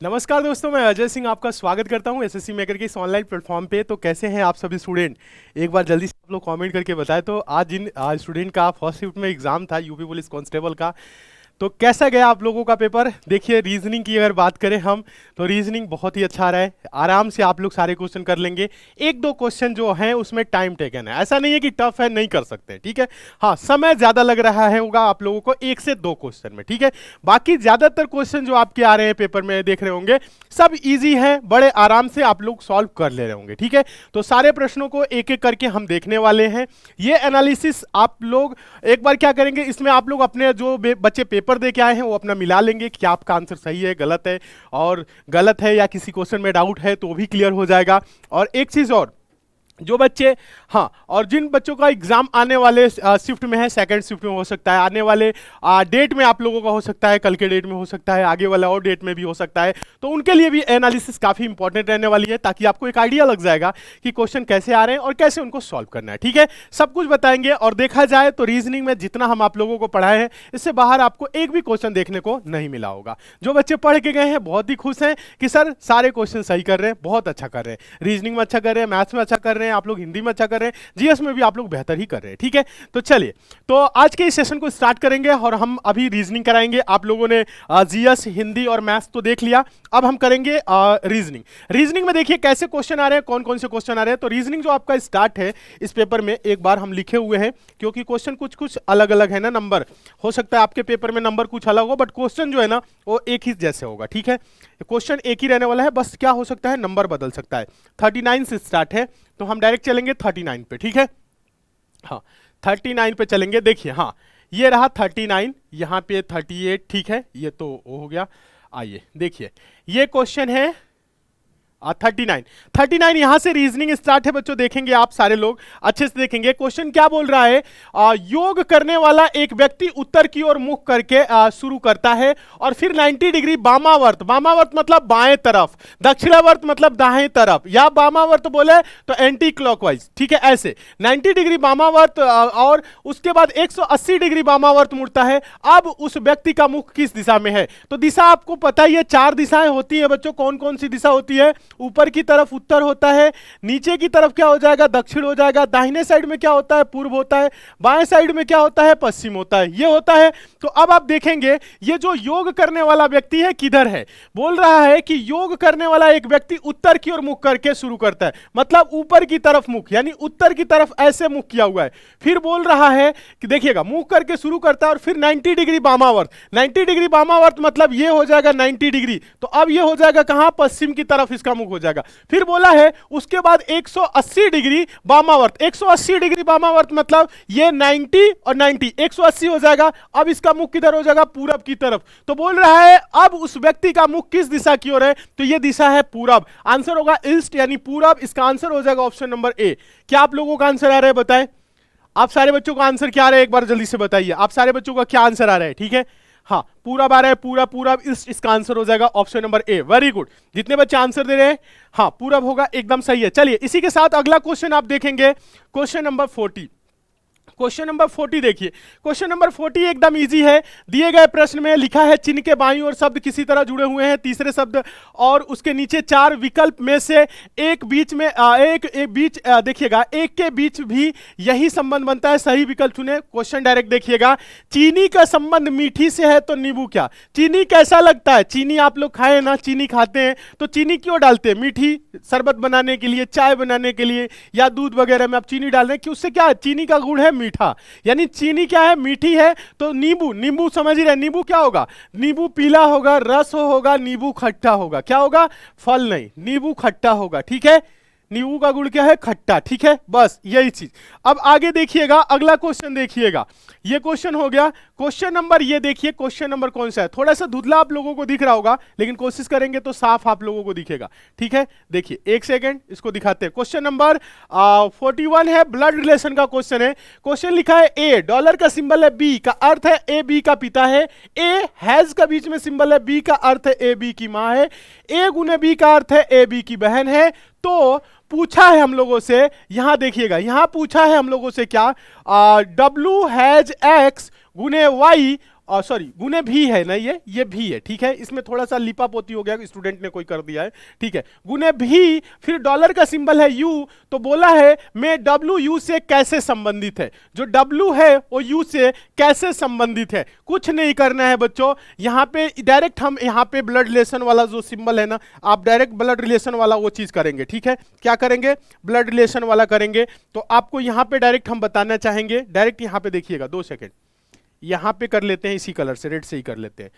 नमस्कार दोस्तों, मैं अजय सिंह आपका स्वागत करता हूं एसएससी मेकर के इस ऑनलाइन प्लेटफॉर्म पे। तो कैसे हैं आप सभी स्टूडेंट? एक बार जल्दी से आप लोग कमेंट करके बताएं। तो आज स्टूडेंट का फर्स्ट शिफ्ट में एग्जाम था यूपी पुलिस कांस्टेबल का। तो कैसा गया आप लोगों का पेपर? देखिए, रीजनिंग की अगर बात करें हम, तो रीजनिंग बहुत ही अच्छा रहा है। आराम से आप लोग सारे क्वेश्चन कर लेंगे। एक दो क्वेश्चन जो हैं उसमें टाइम टेकन है, ऐसा नहीं है कि टफ है, नहीं कर सकते, ठीक है। हाँ, समय ज्यादा लग रहा है होगा आप लोगों को एक से दो क्वेश्चन में, ठीक है। बाकी ज्यादातर क्वेश्चन जो आपके आ रहे हैं पेपर में देख रहे होंगे, सब इजी है, बड़े आराम से आप लोग सॉल्व कर ले रहे होंगे, ठीक है। तो सारे प्रश्नों को एक एक करके हम देखने वाले हैं। ये एनालिसिस आप लोग एक बार क्या करेंगे, इसमें आप लोग अपने जो बच्चे पेपर दे के आए हैं वो अपना मिला लेंगे कि आपका आंसर सही है, गलत है, और गलत है या किसी क्वेश्चन में डाउट है तो वो भी क्लियर हो जाएगा। और एक चीज और, जो बच्चे, हाँ, और जिन बच्चों का एग्जाम आने वाले शिफ्ट में है, सेकंड शिफ्ट में हो सकता है, आने वाले डेट में आप लोगों का हो सकता है, कल के डेट में हो सकता है, आगे वाला और डेट में भी हो सकता है, तो उनके लिए भी एनालिसिस काफी इंपॉर्टेंट रहने वाली है, ताकि आपको एक आइडिया लग जाएगा कि क्वेश्चन कैसे आ रहे हैं और कैसे उनको सॉल्व करना है, ठीक है। सब कुछ बताएंगे। और देखा जाए तो रीजनिंग में जितना हम आप लोगों को पढ़ाए हैं, इससे बाहर आपको एक भी क्वेश्चन देखने को नहीं मिला होगा। जो बच्चे पढ़ के गए हैं बहुत ही खुश हैं कि सर सारे क्वेश्चन सही कर रहे हैं, बहुत अच्छा कर रहे हैं, रीजनिंग में अच्छा कर रहे हैं, मैथ्स में अच्छा कर रहे हैं, आप लोग हिंदी में अच्छा कर रहे हैं, जीएस में भी आप लोग बेहतर ही कर रहे हैं, ठीक है। तो चलिए, तो आज के इस सेशन को स्टार्ट करेंगे और हम अभी रीजनिंग कराएंगे। आप लोगों ने जीएस, हिंदी और मैथ्स तो देख लिया, अब हम करेंगे रीजनिंग। रीजनिंग में देखिए कैसे क्वेश्चन आ रहे हैं, कौन कौन से क्वेश्चन आ रहे हैं। तो रीजनिंग जो आपका स्टार्ट है इस पेपर में, एक बार हम लिखे हुए हैं, क्योंकि क्वेश्चन कुछ कुछ अलग अलग है ना, नंबर हो सकता है आपके पेपर में नंबर कुछ अलग हो, बट क्वेश्चन जो है ना वो एक ही जैसे होगा, ठीक है। क्वेश्चन एक ही रहने वाला है, बस क्या हो सकता है, नंबर बदल सकता है। 39 से स्टार्ट है, तो हम डायरेक्ट चलेंगे 39 पे, ठीक है। हाँ, 39 पे चलेंगे। देखिए, हाँ, ये रहा 39, यहाँ पे 38, ठीक है, ये तो वो हो गया। आइए देखिए, ये क्वेश्चन है 39 यहां से रीजनिंग स्टार्ट है बच्चों। देखेंगे आप सारे लोग अच्छे से देखेंगे। क्वेश्चन क्या बोल रहा है, योग करने वाला एक व्यक्ति उत्तर की ओर मुख करके शुरू करता है और फिर 90 डिग्री वामावर्त, वामावर्त मतलब बाएं तरफ, दक्षिणावर्त मतलब दाएं तरफ, या वामावर्त बोले तो एंटी क्लॉकवाइज, ठीक है। ऐसे 90 डिग्री वामावर्त और उसके बाद 180 डिग्री वामावर्त मुड़ता है। अब उस व्यक्ति का मुख किस दिशा में है? तो दिशा आपको पता ही है, चार दिशाएं होती है बच्चों। कौन कौन सी दिशा होती है? ऊपर की तरफ उत्तर होता है, नीचे की तरफ क्या हो जाएगा, दक्षिण हो जाएगा, दाहिने साइड में क्या होता है, पूर्व होता है, बाएं साइड में क्या होता है, पश्चिम होता है, ये होता है। तो अब आप देखेंगे ये जो योग करने वाला व्यक्ति है किधर है। बोल रहा है कि योग करने वाला एक व्यक्ति उत्तर की ओर मुख करके शुरू करता है, मतलब ऊपर की तरफ मुख, यानी उत्तर की तरफ ऐसे मुख किया हुआ है। फिर बोल रहा है कि देखिएगा, मुख करके शुरू करता है और फिर 90 डिग्री वामावर्त, 90 डिग्री वामावर्त मतलब ये हो जाएगा 90 डिग्री। तो अब ये हो जाएगा कहां, पश्चिम की तरफ इसका मुख हो जाएगा। फिर बोला है उसके बाद 180 डिग्री वामावर्त, 180 डिग्री वामावर्त मतलब ये 90 और 90, 180 हो जाएगा। अब इसका मुख किधर हो जाएगा, पूरब की तरफ। तो बोल रहा है अब उस व्यक्ति का मुख किस दिशा की ओर है, तो ये दिशा है पूरब। आंसर होगा ईस्ट यानी पूरब। इसका आंसर हो जाएगा ऑप्शन नंबर ए। क्या आप लोगों का आंसर आ रहा है, बताएं। आप सारे बच्चों का आंसर क्या आ रहा है, एक बार जल्दी से बताइए। आप सारे बच्चों का क्या आंसर आ रहा है, ठीक है। हाँ, पूरा आ रहा है, पूरा पूरा इसका आंसर हो जाएगा option number A. Very good, जितने बच्चे आंसर दे रहे हैं, हाँ पूरब होगा, एकदम सही है। चलिए इसी के साथ अगला क्वेश्चन आप देखेंगे, क्वेश्चन नंबर 40। क्वेश्चन नंबर 40 देखिए, क्वेश्चन नंबर 40 एकदम इजी है। दिए गए प्रश्न में लिखा है चिन्ह के बाईं ओर शब्द किसी तरह जुड़े हुए हैं, तीसरे शब्द और उसके नीचे चार विकल्प में से एक बीच में देखिएगा, एक के बीच भी यही संबंध बनता है, सही विकल्प चुने। क्वेश्चन डायरेक्ट देखिएगा, चीनी का संबंध मीठी से है तो नींबू क्या? चीनी कैसा लगता है? चीनी आप लोग खाए ना, चीनी खाते हैं, तो चीनी क्यों डालते हैं? मीठी, शरबत बनाने के लिए, चाय बनाने के लिए, या दूध वगैरह में आप चीनी डाल रहे हैं कि उससे क्या है, चीनी का गुण है मीठा, यानी चीनी क्या है, मीठी है। तो नींबू, नींबू समझ ही रहे, नींबू क्या होगा, नींबू पीला होगा, रस होगा, नींबू खट्टा होगा, क्या होगा, फल नहीं, नींबू खट्टा होगा, ठीक है। नींबू का गुण क्या है, खट्टा, ठीक है, बस यही चीज। अब आगे देखिएगा, अगला क्वेश्चन देखिएगा, ये क्वेश्चन हो गया। क्वेश्चन नंबर ये देखिए, क्वेश्चन नंबर कौन सा है, थोड़ा सा धुंधला आप लोगों को दिख रहा होगा, लेकिन कोशिश करेंगे तो साफ आप लोगों को दिखेगा, ठीक है। देखिए एक सेकेंड, इसको दिखाते हैं। क्वेश्चन नंबर 41 है, ब्लड रिलेशन का क्वेश्चन है। क्वेश्चन लिखा है ए, डॉलर का सिंबल है बी, का अर्थ है ए बी का पिता है। ए हैज का बीच में सिंबल है, बी का अर्थ है ए बी की मां है। ए गुने बी का अर्थ है ए बी की बहन है। तो पूछा है हम लोगों से, यहां देखिएगा, यहां पूछा है हम लोगों से क्या, डब्ल्यू हैज एक्स गुने वाई सॉरी गुने भी है ना, ये भी है, ठीक है। इसमें थोड़ा सा लिपापोती हो गया, स्टूडेंट ने कोई कर दिया है, ठीक है। गुने भी, फिर डॉलर का सिंबल है यू, तो बोला है मैं डब्ल्यू यू से कैसे संबंधित है, जो डब्ल्यू है वो यू से कैसे संबंधित है। कुछ नहीं करना है बच्चों, यहां पे डायरेक्ट हम यहां पे ब्लड रिलेशन वाला जो सिंबल है ना, आप डायरेक्ट ब्लड रिलेशन वाला वो चीज करेंगे, ठीक है। क्या करेंगे? ब्लड रिलेशन वाला करेंगे। तो आपको यहां पे डायरेक्ट हम बताना चाहेंगे, डायरेक्ट यहां पे देखिएगा, 2 सेकंड यहां पे कर लेते हैं, इसी कलर से रेड से ही कर लेते हैं।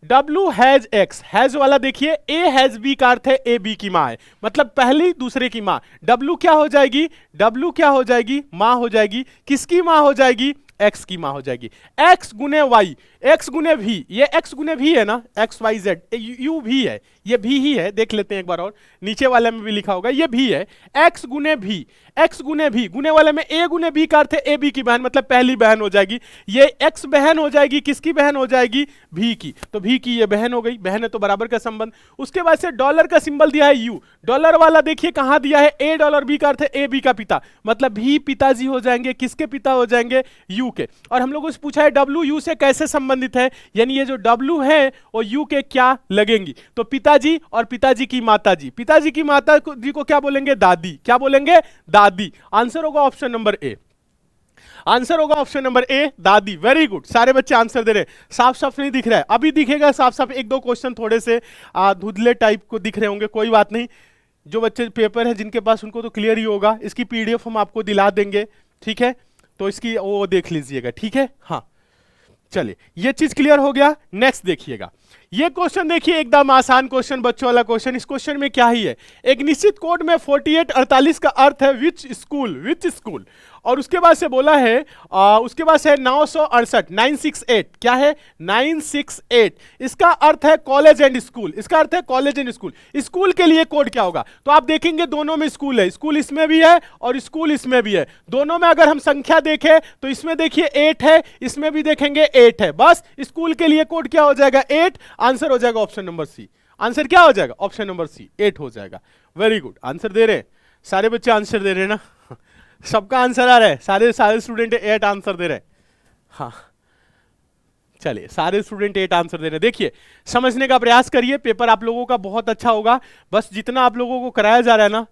W हैज X, हैज वाला देखिए, A हैज B का अर्थ है A B की मां है, मतलब पहली दूसरे की मां। W क्या हो जाएगी? W क्या हो जाएगी? मां हो जाएगी। किसकी मां हो जाएगी? X की मां हो जाएगी। X गुने Y, X गुने V, ये X गुने V है ना, X Y Z, U भी है, ये भी ही है, देख लेते हैं एक बार और, नीचे वाले में भी लिखा होगा, ये भी है। X गुने V, X गुने V, गुने वाले में A गुने B का अर्थ है A B की बहन, मतलब पहली बहन हो जाएगी। ये X बहन हो जाएगी, किसकी बहन हो जाएगी? V की, तो V की ये बहन हो गई, बहन है तो बराबर का संबंध। उसके बाद से डॉलर का सिंबल दिया है U, डॉलर वाला देखिए कहां दिया है? A डॉलर B का अर्थ है A B का पिता, मतलब भी पिताजी हो जाएंगे, किसके पिता हो जाएंगे? U के। और हम लोगों से पूछा है W U से कैसे संबंधित है, यानी ये जो W है वो U के क्या लगेंगी, तो पिताजी और पिताजी की माताजी, पिताजी की माता जी को क्या बोलेंगे? दादी। क्या बोलेंगे? दादी। आंसर होगा ऑप्शन नंबर ए, आंसर होगा ऑप्शन नंबर ए, दादी। वेरी गुड, सारे बच्चे आंसर दे रहे हैं। साफ साफ नहीं दिख रहा है, अभी दिखेगा साफ साफ, एक दो क्वेश्चन थोड़े से धुंधले टाइप को दिख रहे होंगे, कोई बात नहीं। जो बच्चे पेपर है जिनके पास, उनको तो क्लियर ही होगा। इसकी पीडीएफ हम आपको दिला देंगे, ठीक है, तो इसकी वो देख लीजिएगा, ठीक है। हाँ चलिए, ये चीज क्लियर हो गया। नेक्स्ट देखिएगा, ये क्वेश्चन देखिए, एकदम आसान क्वेश्चन, बच्चों वाला क्वेश्चन। इस क्वेश्चन में क्या ही है, एक निश्चित कोड में 4848 का अर्थ है विच स्कूल, और उसके बाद से बोला है उसके बाद से 968, 968 क्या है? 968, इसका अर्थ है कॉलेज एंड स्कूल, इसका अर्थ है कॉलेज एंड स्कूल। स्कूल के लिए कोड क्या होगा? तो आप देखेंगे दोनों में स्कूल है, स्कूल इसमें भी है और स्कूल इसमें भी है। दोनों में अगर हम संख्या देखें तो इसमें देखिए 8 है, इसमें भी देखेंगे 8 है, बस स्कूल के लिए कोड क्या हो जाएगा? 8। आंसर हो जाएगा ऑप्शन नंबर सी। आंसर क्या हो जाएगा? ऑप्शन नंबर सी, 8 हो जाएगा। वेरी गुड, आंसर दे रहे हैं सारे बच्चे, आंसर दे रहे हैं ना, सबका आंसर आ रहा है, सारे स्टूडेंट 8 आंसर दे रहे हैं। हाँ चलिए, सारे स्टूडेंट 8 आंसर दे रहे हैं। देखिए, समझने का प्रयास करिए, पेपर आप लोगों का बहुत अच्छा होगा। बस जितना आप लोगों को कराया जा रहा है ना,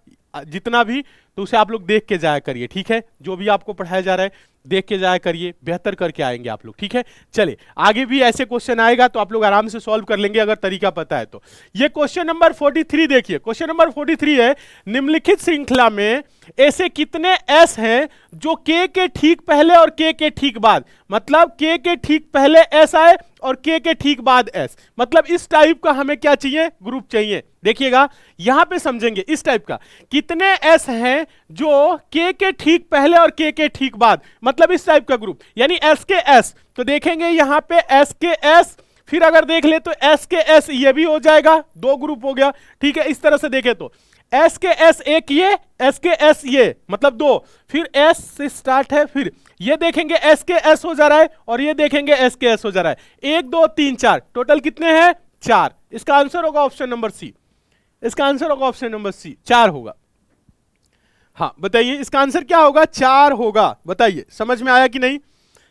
जितना भी, तो उसे आप लोग देख के जाया करिए, ठीक है। जो भी आपको पढ़ाया जा रहा है देख के जाया करिए, बेहतर करके आएंगे आप लोग, ठीक है। चलिए, आगे भी ऐसे क्वेश्चन आएगा तो आप लोग आराम से सॉल्व कर लेंगे अगर तरीका पता है तो। ये क्वेश्चन नंबर 43 देखिए, क्वेश्चन नंबर 43 है, निम्नलिखित श्रृंखला में ऐसे कितने एस हैं जो के ठीक पहले और के ठीक बाद, मतलब के ठीक पहले एस आए और के ठीक बाद एस, मतलब इस टाइप का हमें क्या चाहिए? ग्रुप चाहिए। देखिएगा यहां पे समझेंगे, इस टाइप का कितने एस हैं जो के ठीक पहले और के ठीक बाद, मतलब इस टाइप का ग्रुप, यानी एस के एस। तो देखेंगे यहां पे एस के एस, फिर अगर देख ले तो एस के एस ये भी हो जाएगा, 2 ग्रुप हो गया, ठीक है। इस तरह से देखे तो एस के एस एक, ये एस के एस ये, मतलब 2, फिर एस से स्टार्ट है, फिर ये देखेंगे एस के एस हो जा रहा है और ये देखेंगे एस के एस हो जा रहा है। 1 2 3 4, टोटल कितने हैं? 4। इसका आंसर होगा ऑप्शन नंबर सी, इसका आंसर होगा ऑप्शन नंबर सी, 4 होगा। हाँ बताइए, इसका आंसर क्या होगा? 4 होगा। बताइए समझ में आया कि नहीं?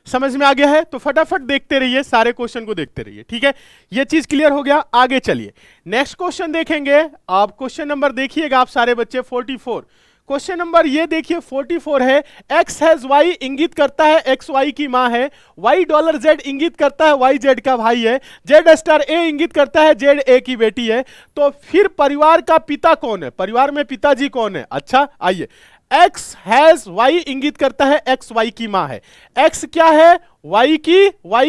समझ में आ गया है तो फटाफट देखते रहिए, सारे क्वेश्चन को देखते रहिए, ठीक है। ये चीज क्लियर हो गया। आगे चलिए, नेक्स्ट क्वेश्चन देखेंगे। आप क्वेश्चन नंबर देखिएगा आप सारे बच्चे, 44। क्वेश्चन नंबर ये देखिए 44 है, एक्स हैज वाई इंगित करता है एक्स वाई की मां है, वाई डॉलर जेड इंगित करता है वाई जेड का भाई है, जेड स्टार ए इंगित करता है जेड ए की बेटी है। तो फिर परिवार का पिता कौन है? परिवार में पिताजी कौन है? अच्छा आइए, एक्स हैज वाई इंगित करता है एक्स वाई की मां है। एक्स क्या है? वाई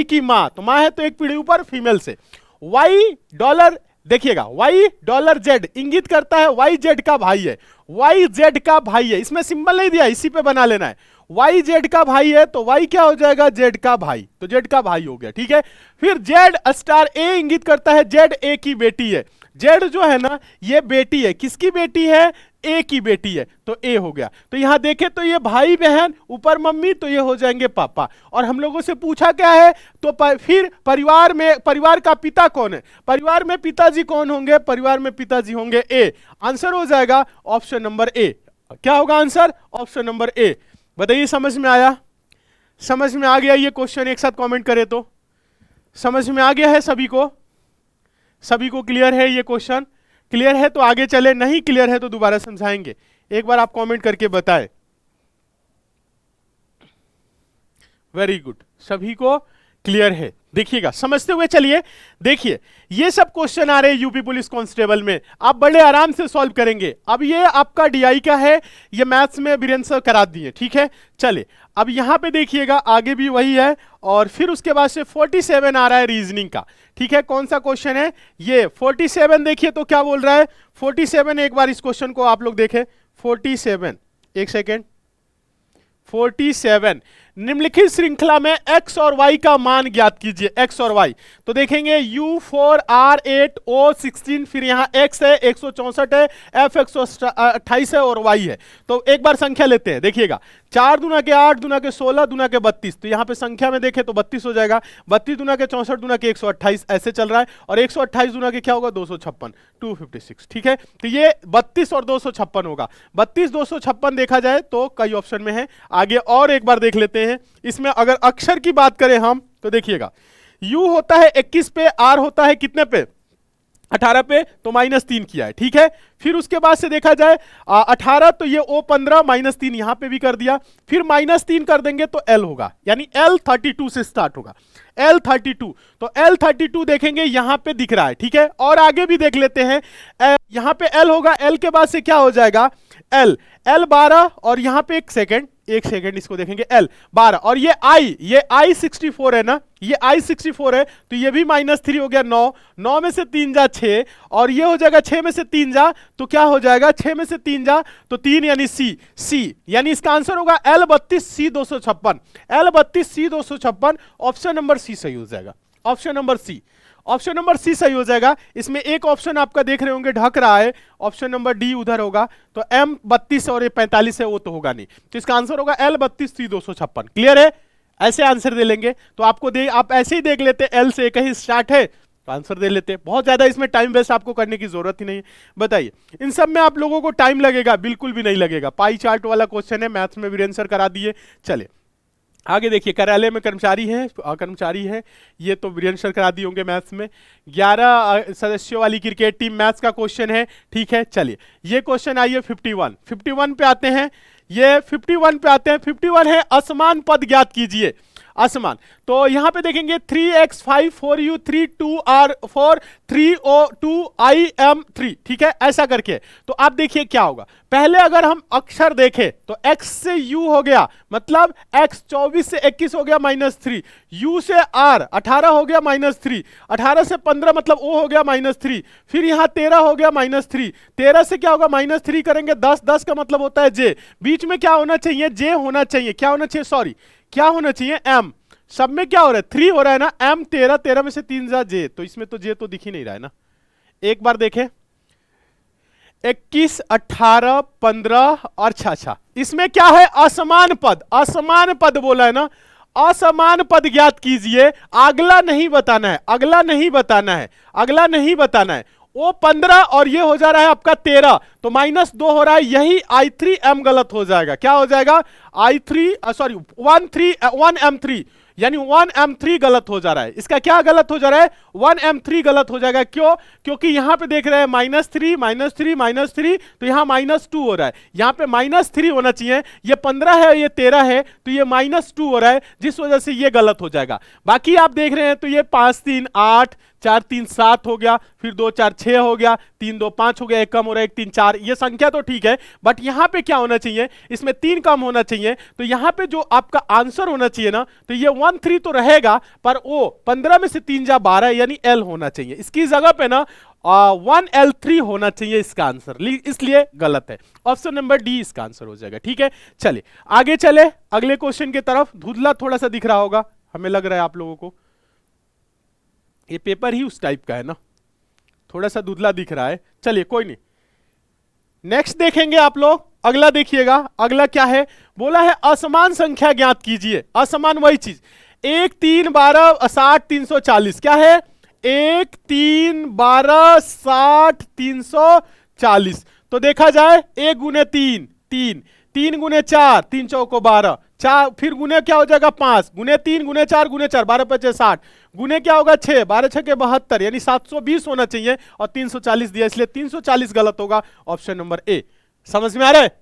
की मां, तो मां है तो एक पीढ़ी ऊपर फीमेल से। वाई डॉलर, देखिएगा वाई डॉलर जेड इंगित करता है वाई जेड का भाई है, वाई जेड का भाई है, इसमें सिंबल नहीं दिया, इसी पे बना लेना है। वाई जेड का भाई है तो वाई क्या हो जाएगा? जेड का भाई, तो जेड का भाई हो गया, ठीक है। फिर जेड स्टार ए इंगित करता है जेड ए की बेटी है। जेड जो है ना ये बेटी है, किसकी बेटी है? ए की बेटी है, तो ए हो गया। तो यहां देखें तो ये भाई बहन, ऊपर मम्मी, तो ये हो जाएंगे पापा। और हम लोगों से पूछा क्या है? तो फिर परिवार का पिता कौन है? परिवार में पिताजी कौन होंगे? परिवार में पिताजी होंगे ए। आंसर हो जाएगा ऑप्शन नंबर ए। क्या होगा आंसर? Option number A. बताइए समझ में आया? समझ में आ गया ये क्वेश्चन? एक साथ कमेंट करें तो समझ में आ गया है सभी को? सभी को क्लियर है ये क्वेश्चन? क्लियर है तो आगे चले, नहीं क्लियर है तो दोबारा समझाएंगे। एक बार आप कमेंट करके बताएं। वेरी गुड, सभी को क्लियर है। देखिएगा, समझते हुए चलिए। देखिए, ये सब क्वेश्चन आ रहे हैं यूपी पुलिस कांस्टेबल में, आप बड़े आराम से सॉल्व करेंगे। अब ये आपका डीआई का है, ये मैथ्स में वीरेंद्र सर करा दिए, ठीक है। चलिए, अब यहां पे देखिएगा, आगे भी वही है, और फिर उसके बाद से 47 आ रहा है रीजनिंग का, ठीक है। कौन सा क्वेश्चन है ये? 47 देखिए तो क्या बोल रहा है 47। एक बार इस क्वेश्चन को आप लोग देखें। 47, एक सेकेंड। 47, निम्नलिखित श्रृंखला में x और y का मान ज्ञात कीजिए। x और y तो देखेंगे U4 R8 O16, फिर यहां x है 164 है, f 128 है और y है। तो एक बार संख्या लेते हैं, देखिएगा 4 दूना के 8, दूना के 16, दूना के 32, तो यहां पे संख्या में देखें तो 32 हो जाएगा। 32 दूना के 64, दूना के 128, ऐसे चल रहा है। और 128 दूना के क्या होगा 256, 256, ठीक है। तो ये 32 और 256 होगा। 32 256 देखा जाए तो कई ऑप्शन में है। आगे और एक बार देख लेते हैं। इसमें अगर अक्षर की बात करें हम तो देखिएगा, U होता है 21 पे, R होता है कितने पे 18 पे, तो -3 किया है, ठीक है। फिर उसके बाद से देखा जाए 18, तो ये O15 -3 यहां पे भी कर दिया। फिर -3 कर देंगे तो L होगा, यानी L32 से स्टार्ट होगा। L32, तो L32 देखेंगे यहां पे दिख रहा है, ठीक है। और आगे भी देख लेते हैं, यहां पे L होगा, L के बाद से क्या हो जाएगा L 12, और यहां पे एक सेकेंड इसको देखेंगे L 12, और ये I 64 है ना, ये I 64 है, तो ये भी -3 हो गया। 9 में से 3 जा 6, और ये हो जाएगा 6 में से 3 जा, तो क्या हो जाएगा 6 में से 3 जा तो 3, यानी C, यानी इसका आंसर होगा L32 C 256। L32 C 256, option number C सही हो जाएगा। ऑप्शन नंबर सी सही हो जाएगा। इसमें एक ऑप्शन आपका देख रहे होंगे ढक रहा है, ऑप्शन नंबर डी उधर होगा, तो M32 और ये 45 है, वो तो होगा नहीं, तो इसका आंसर होगा L32 C 256। क्लियर है? ऐसे आंसर दे लेंगे तो आपको आप ऐसे ही देख लेते, L से कहीं स्टार्ट है तो आंसर दे लेते। बहुत ज्यादा इसमें टाइम वेस्ट आपको करने की जरूरत ही नहीं है। बताइए, इन सब में आप लोगों को टाइम लगेगा? बिल्कुल भी नहीं लगेगा। पाई चार्ट वाला क्वेश्चन है, मैथ्स में वीरेंद्र सर करा दिए। चले आगे देखिए, कार्यालय में कर्मचारी है, ये तो वीरेंद्र सर करा दिए होंगे मैथ्स में। 11 सदस्यों वाली क्रिकेट टीम, मैथ्स का क्वेश्चन है, ठीक है। चलिए, ये क्वेश्चन आइए 51 पे आते हैं। ये 51 पे आते हैं। 51 है असमान पद ज्ञात कीजिए। असमान, तो यहां पे देखेंगे 3x 5 4u 3 2r 4 3o 2im 3, ठीक है, ऐसा करके। तो आप देखिए क्या होगा, पहले अगर हम अक्षर देखें तो x से u हो गया, मतलब x 24 से 21 हो गया -3, u से r 18 हो गया -3, 18 से 15 मतलब o हो गया -3, फिर यहां 13 हो गया -3, 13 से क्या होगा -3 करेंगे 10, 10 का मतलब होता है j, बीच में क्या होना चाहिए j होना चाहिए, क्या होना चाहिए, सॉरी क्या होना चाहिए m, सब में क्या हो रहा है 3 हो रहा है ना, m 13, 13 में से 3 जा j, तो इसमें तो j तो दिख ही नहीं रहा है ना। एक बार देखें 21 18 15 और 6, इसमें क्या है असमान पद, असमान पद बोला है ना, असमान पद ज्ञात कीजिए। अगला नहीं बताना है, अगला नहीं बताना है, अगला नहीं बताना है। वो 15 और ये हो जा रहा है आपका 13, तो -2 हो रहा है, यही I3M गलत हो जाएगा। क्या हो जाएगा I3 1M3, यानी 1M3 गलत हो जा रहा है। इसका क्या गलत हो जा रहा है 1M3 गलत हो जाएगा। क्यों? क्योंकि यहां पे देख रहे हैं -3 -3 -3, तो यहां -2 हो रहा है, यहां पे -3 होना चाहिए। ये 15 है, ये 13 है, तो ये -2 हो रहा है, जिस वजह से ये गलत हो जाएगा। बाकी आप देख रहे हैं तो ये 5 3 8 4 3 7 हो गया, फिर 2 4 6 हो गया, 3 2 5 हो गया, 1 कम हो रहा है 1 3 4, ये संख्या तो ठीक है, बट यहां पे क्या होना चाहिए, इसमें 3 कम होना चाहिए। तो यहां पे जो आपका आंसर होना चाहिए ना, तो ये 1 3 तो रहेगा, पर वो 15 में से 3 जा 12, यानी L होना चाहिए। इसकी जगह पे ना 1L3 होना चाहिए इसका आंसर, इसलिए गलत है। ऑप्शन नंबर डी इसका आंसर हो जाएगा। ठीक है, चलिए आगे चले अगले क्वेश्चन की तरफ। धुंधला थोड़ा सा दिख रहा होगा, हमें लग रहा है आप लोगों को, ये पेपर ही उस टाइप का है ना, थोड़ा सा धुंधला दिख रहा है। चलिए कोई नहीं, नेक्स्ट देखेंगे आप लोग। अगला देखिएगा, अगला क्या है, बोला है असमान संख्या ज्ञात कीजिए। असमान वही चीज, 1 3 12 60 340, क्या है 1 3 12 60 340। तो देखा जाए 1 गुने 3 3 3 गुने 4, 3 चौको 12, 4 फिर गुने क्या हो जाएगा 5, गुने 3 गुने 4 गुने 4, 12 पचे 60, गुने क्या होगा 6, 12 छके 72, यानी 720 होना चाहिए और 340 दिया, इसलिए 340 गलत होगा, ऑप्शन नंबर ए। समझ में आ रहा है?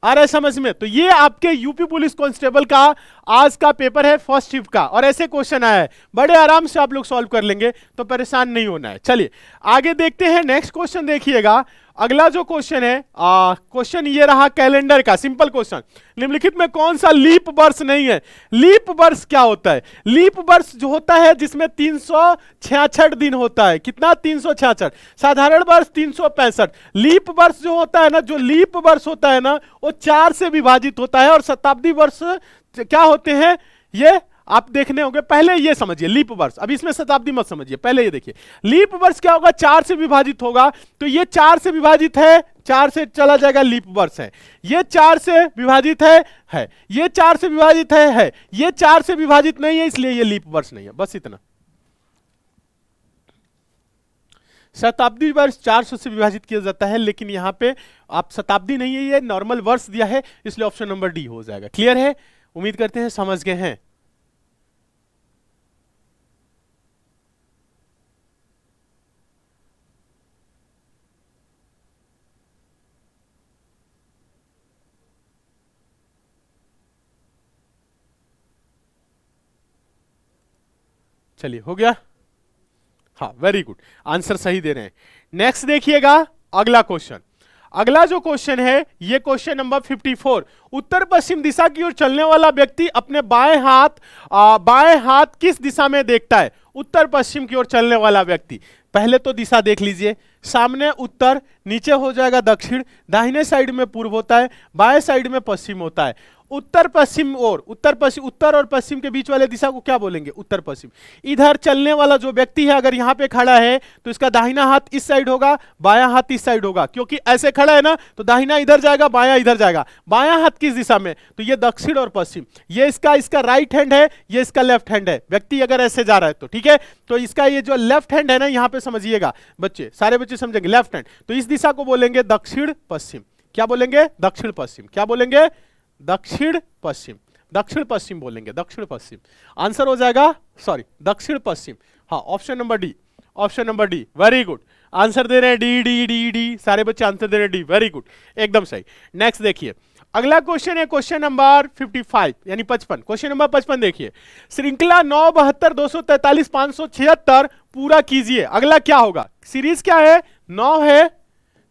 आ रहा है समझ में? तो ये आपके यूपी पुलिस कांस्टेबल का आज का पेपर है फर्स्ट शिफ्ट का, और ऐसे क्वेश्चन आया है, बड़े आराम से आप लोग सॉल्व कर लेंगे, तो परेशान नहीं होना है। चलिए आगे देखते हैं, नेक्स्ट क्वेश्चन देखिएगा। अगला जो क्वेश्चन है, क्वेश्चन ये रहा कैलेंडर का, सिंपल क्वेश्चन, निम्नलिखित में कौन सा लीप वर्ष नहीं है? लीप वर्ष क्या होता है? लीप वर्ष जो होता है जिसमें 366 दिन होता है, कितना? 366। साधारण वर्ष 365। लीप वर्ष जो होता है ना, जो लीप वर्ष होता है ना, वो 4 से विभाजित होता है, और शताब्दी वर्ष क्या होते हैं ये आप देखने होंगे। पहले ये समझिए लीप वर्ष, अभी इसमें शताब्दी मत समझिए, पहले ये देखिए लीप वर्ष क्या होगा, 4 से विभाजित होगा, तो ये 4 से विभाजित है, 4 से चला जाएगा, लीप वर्ष है। ये 4 से विभाजित है, ये 4 से विभाजित है, ये 4 से विभाजित नहीं है, इसलिए ये लीप वर्ष नहीं है, बस इतना। शताब्दी वर्ष 400 से विभाजित किया जाता है, लेकिन यहां पे आप शताब्दी नहीं है, ये नॉर्मल वर्ष दिया है, इसलिए ऑप्शन नंबर डी हो जाएगा। क्लियर है? उम्मीद करते हैं समझ गए हैं। चलिए हो गया, हाँ वेरी गुड, आंसर सही दे रहे हैं। नेक्स्ट देखिएगा अगला क्वेश्चन। अगला जो क्वेश्चन है ये क्वेश्चन नंबर 54। उत्तर पश्चिम दिशा की ओर चलने वाला व्यक्ति अपने बाएं हाथ किस दिशा में देखता है? उत्तर पश्चिम की ओर चलने वाला व्यक्ति, पहले तो दिशा देख लीजिए, सामने उत्तर, नीचे हो जाएगा दक्षिण, दाहिने साइड में पूर्व होता है, बाएं साइड में पश्चिम होता है। उत्तर पश्चिम और उत्तर और पश्चिम के बीच वाले दिशा को क्या बोलेंगे? उत्तर पश्चिम। इधर चलने वाला जो व्यक्ति है अगर यहां पे खड़ा है तो इसका दाहिना हाथ इस साइड होगा, बायां हाथ इस साइड होगा, क्योंकि ऐसे खड़ा है ना, तो दाहिना इधर जाएगा, बायां इधर जाएगा। बायां हाथ किस दिशा में? तो ये दक्षिण और पश्चिम। ये इसका राइट हैंड है, ये इसका लेफ्ट हैंड है। व्यक्ति अगर ऐसे जा रहा है तो ठीक है, तो इसका ये जो लेफ्ट हैंड है ना, यहां पे समझिएगा बच्चे, सारे बच्चे समझेंगे, लेफ्ट हैंड, तो इस दिशा को बोलेंगे दक्षिण पश्चिम। क्या बोलेंगे? दक्षिण पश्चिम। क्या बोलेंगे? दक्षिण पश्चिम। दक्षिण पश्चिम बोलेंगे, दक्षिण पश्चिम आंसर हो जाएगा, सॉरी दक्षिण पश्चिम। हाँ option number D, option number D, very good, answer दे रहे हैं डी डी डी डी, सारे बच्चे आंसर दे रहे हैं डी, वेरी गुड, एकदम सही। नेक्स्ट देखिए अगला क्वेश्चन है क्वेश्चन नंबर 55 यानी 55। क्वेश्चन नंबर 55 देखिए, श्रृंखला 9 72 243 576 पूरा कीजिए। अगला क्या होगा? सीरीज क्या है? 9 है,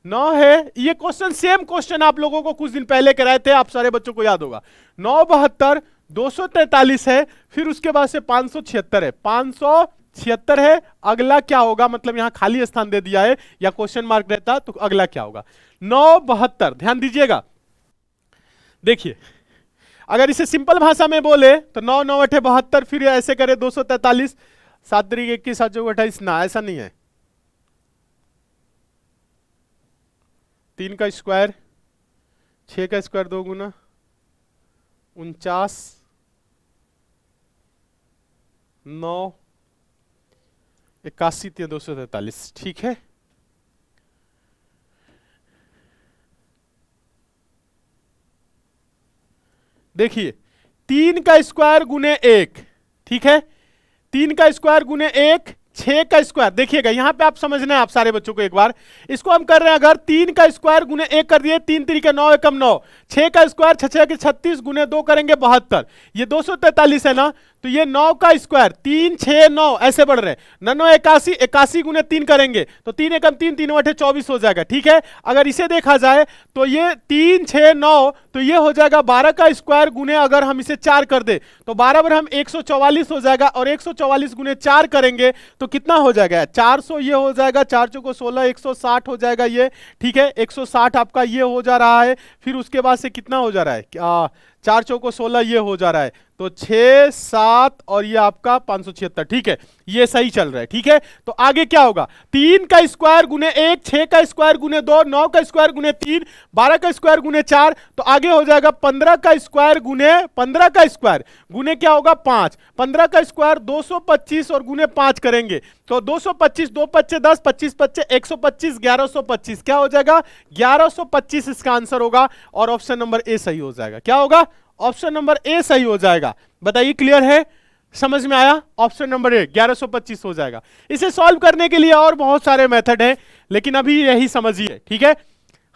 9 है। ये क्वेश्चन सेम क्वेश्चन आप लोगों को कुछ दिन पहले कराए थे, आप सारे बच्चों को याद होगा। 9 72 243 है, फिर उसके बाद से 576 है, 576 है। अगला क्या होगा? मतलब यहां खाली स्थान दे दिया है, या क्वेश्चन मार्क रहता तो अगला क्या होगा? 9 72, ध्यान दीजिएगा, देखिए अगर इसे सिंपल भाषा में बोले तो 9 9 8 72, फिर ऐसे करे 243, 7 3 21 7 4 28, ना ऐसा नहीं है। 3 का स्क्वायर, 6 का स्क्वायर 2 गुना 49, 9 81 3 243, ठीक है। देखिए 3 का स्क्वायर गुने 1, ठीक है, 3 का स्क्वायर गुने 1, 6 का स्क्वायर, देखिएगा यहां पे आप समझना है आप सारे बच्चों को एक बार, इसको हम कर रहे हैं अगर 3 का स्क्वायर गुने 1 कर दिए, 3 3 के 9 एकम 9, 6 का स्क्वायर 6 6 के 36 गुने 2 करेंगे 72, ये 243 है ना, तो ये 9 का स्क्वायर 3 6 9 ऐसे बढ़ रहे हैं, 9 81, 81 गुने 3 करेंगे तो 3 एकम 3 3 8 24 हो जाएगा, ठीक है। अगर इसे देखा जाए तो ये 3 6 9, तो ये हो जाएगा 12 का स्क्वायर गुने, अगर हम इसे 4 कर दे तो 12 बार हम 144 हो जाएगा, और 144 गुने 4 करेंगे तो कितना हो जाएगा? 400 ये हो जाएगा, 4 चौको 16, 160 हो जाएगा ये, ठीक है, 160 आपका ये हो जा रहा है। फिर उसके बाद से कितना हो जा रहा है? 4 चौको 16 ये हो जा रहा है, तो 6 7 और ये आपका 576, ठीक है, ये सही चल रहा है, ठीक है। तो आगे क्या होगा? 3 का स्क्वायर गुने 1, 6 का स्क्वायर गुने 2, 9 का स्क्वायर गुने 3, 12 का स्क्वायर गुने 4, तो आगे हो जाएगा 15 का स्क्वायर गुने 15 का स्क्वायर गुने क्या होगा? 5, 15 का स्क्वायर 225 और गुने 5 करेंगे तो 225, 2 पच्चे 10, 25 पच्चे 125, 1125 क्या हो जाएगा? 1125 इसका आंसर होगा और ऑप्शन नंबर ए सही हो जाएगा। क्या होगा? ऑप्शन नंबर ए सही हो जाएगा। बताइए, क्लियर है? समझ में आया? ऑप्शन नंबर ए 1125 हो जाएगा। इसे सॉल्व करने के लिए और बहुत सारे मेथड हैं, लेकिन अभी यही समझिए, ठीक है?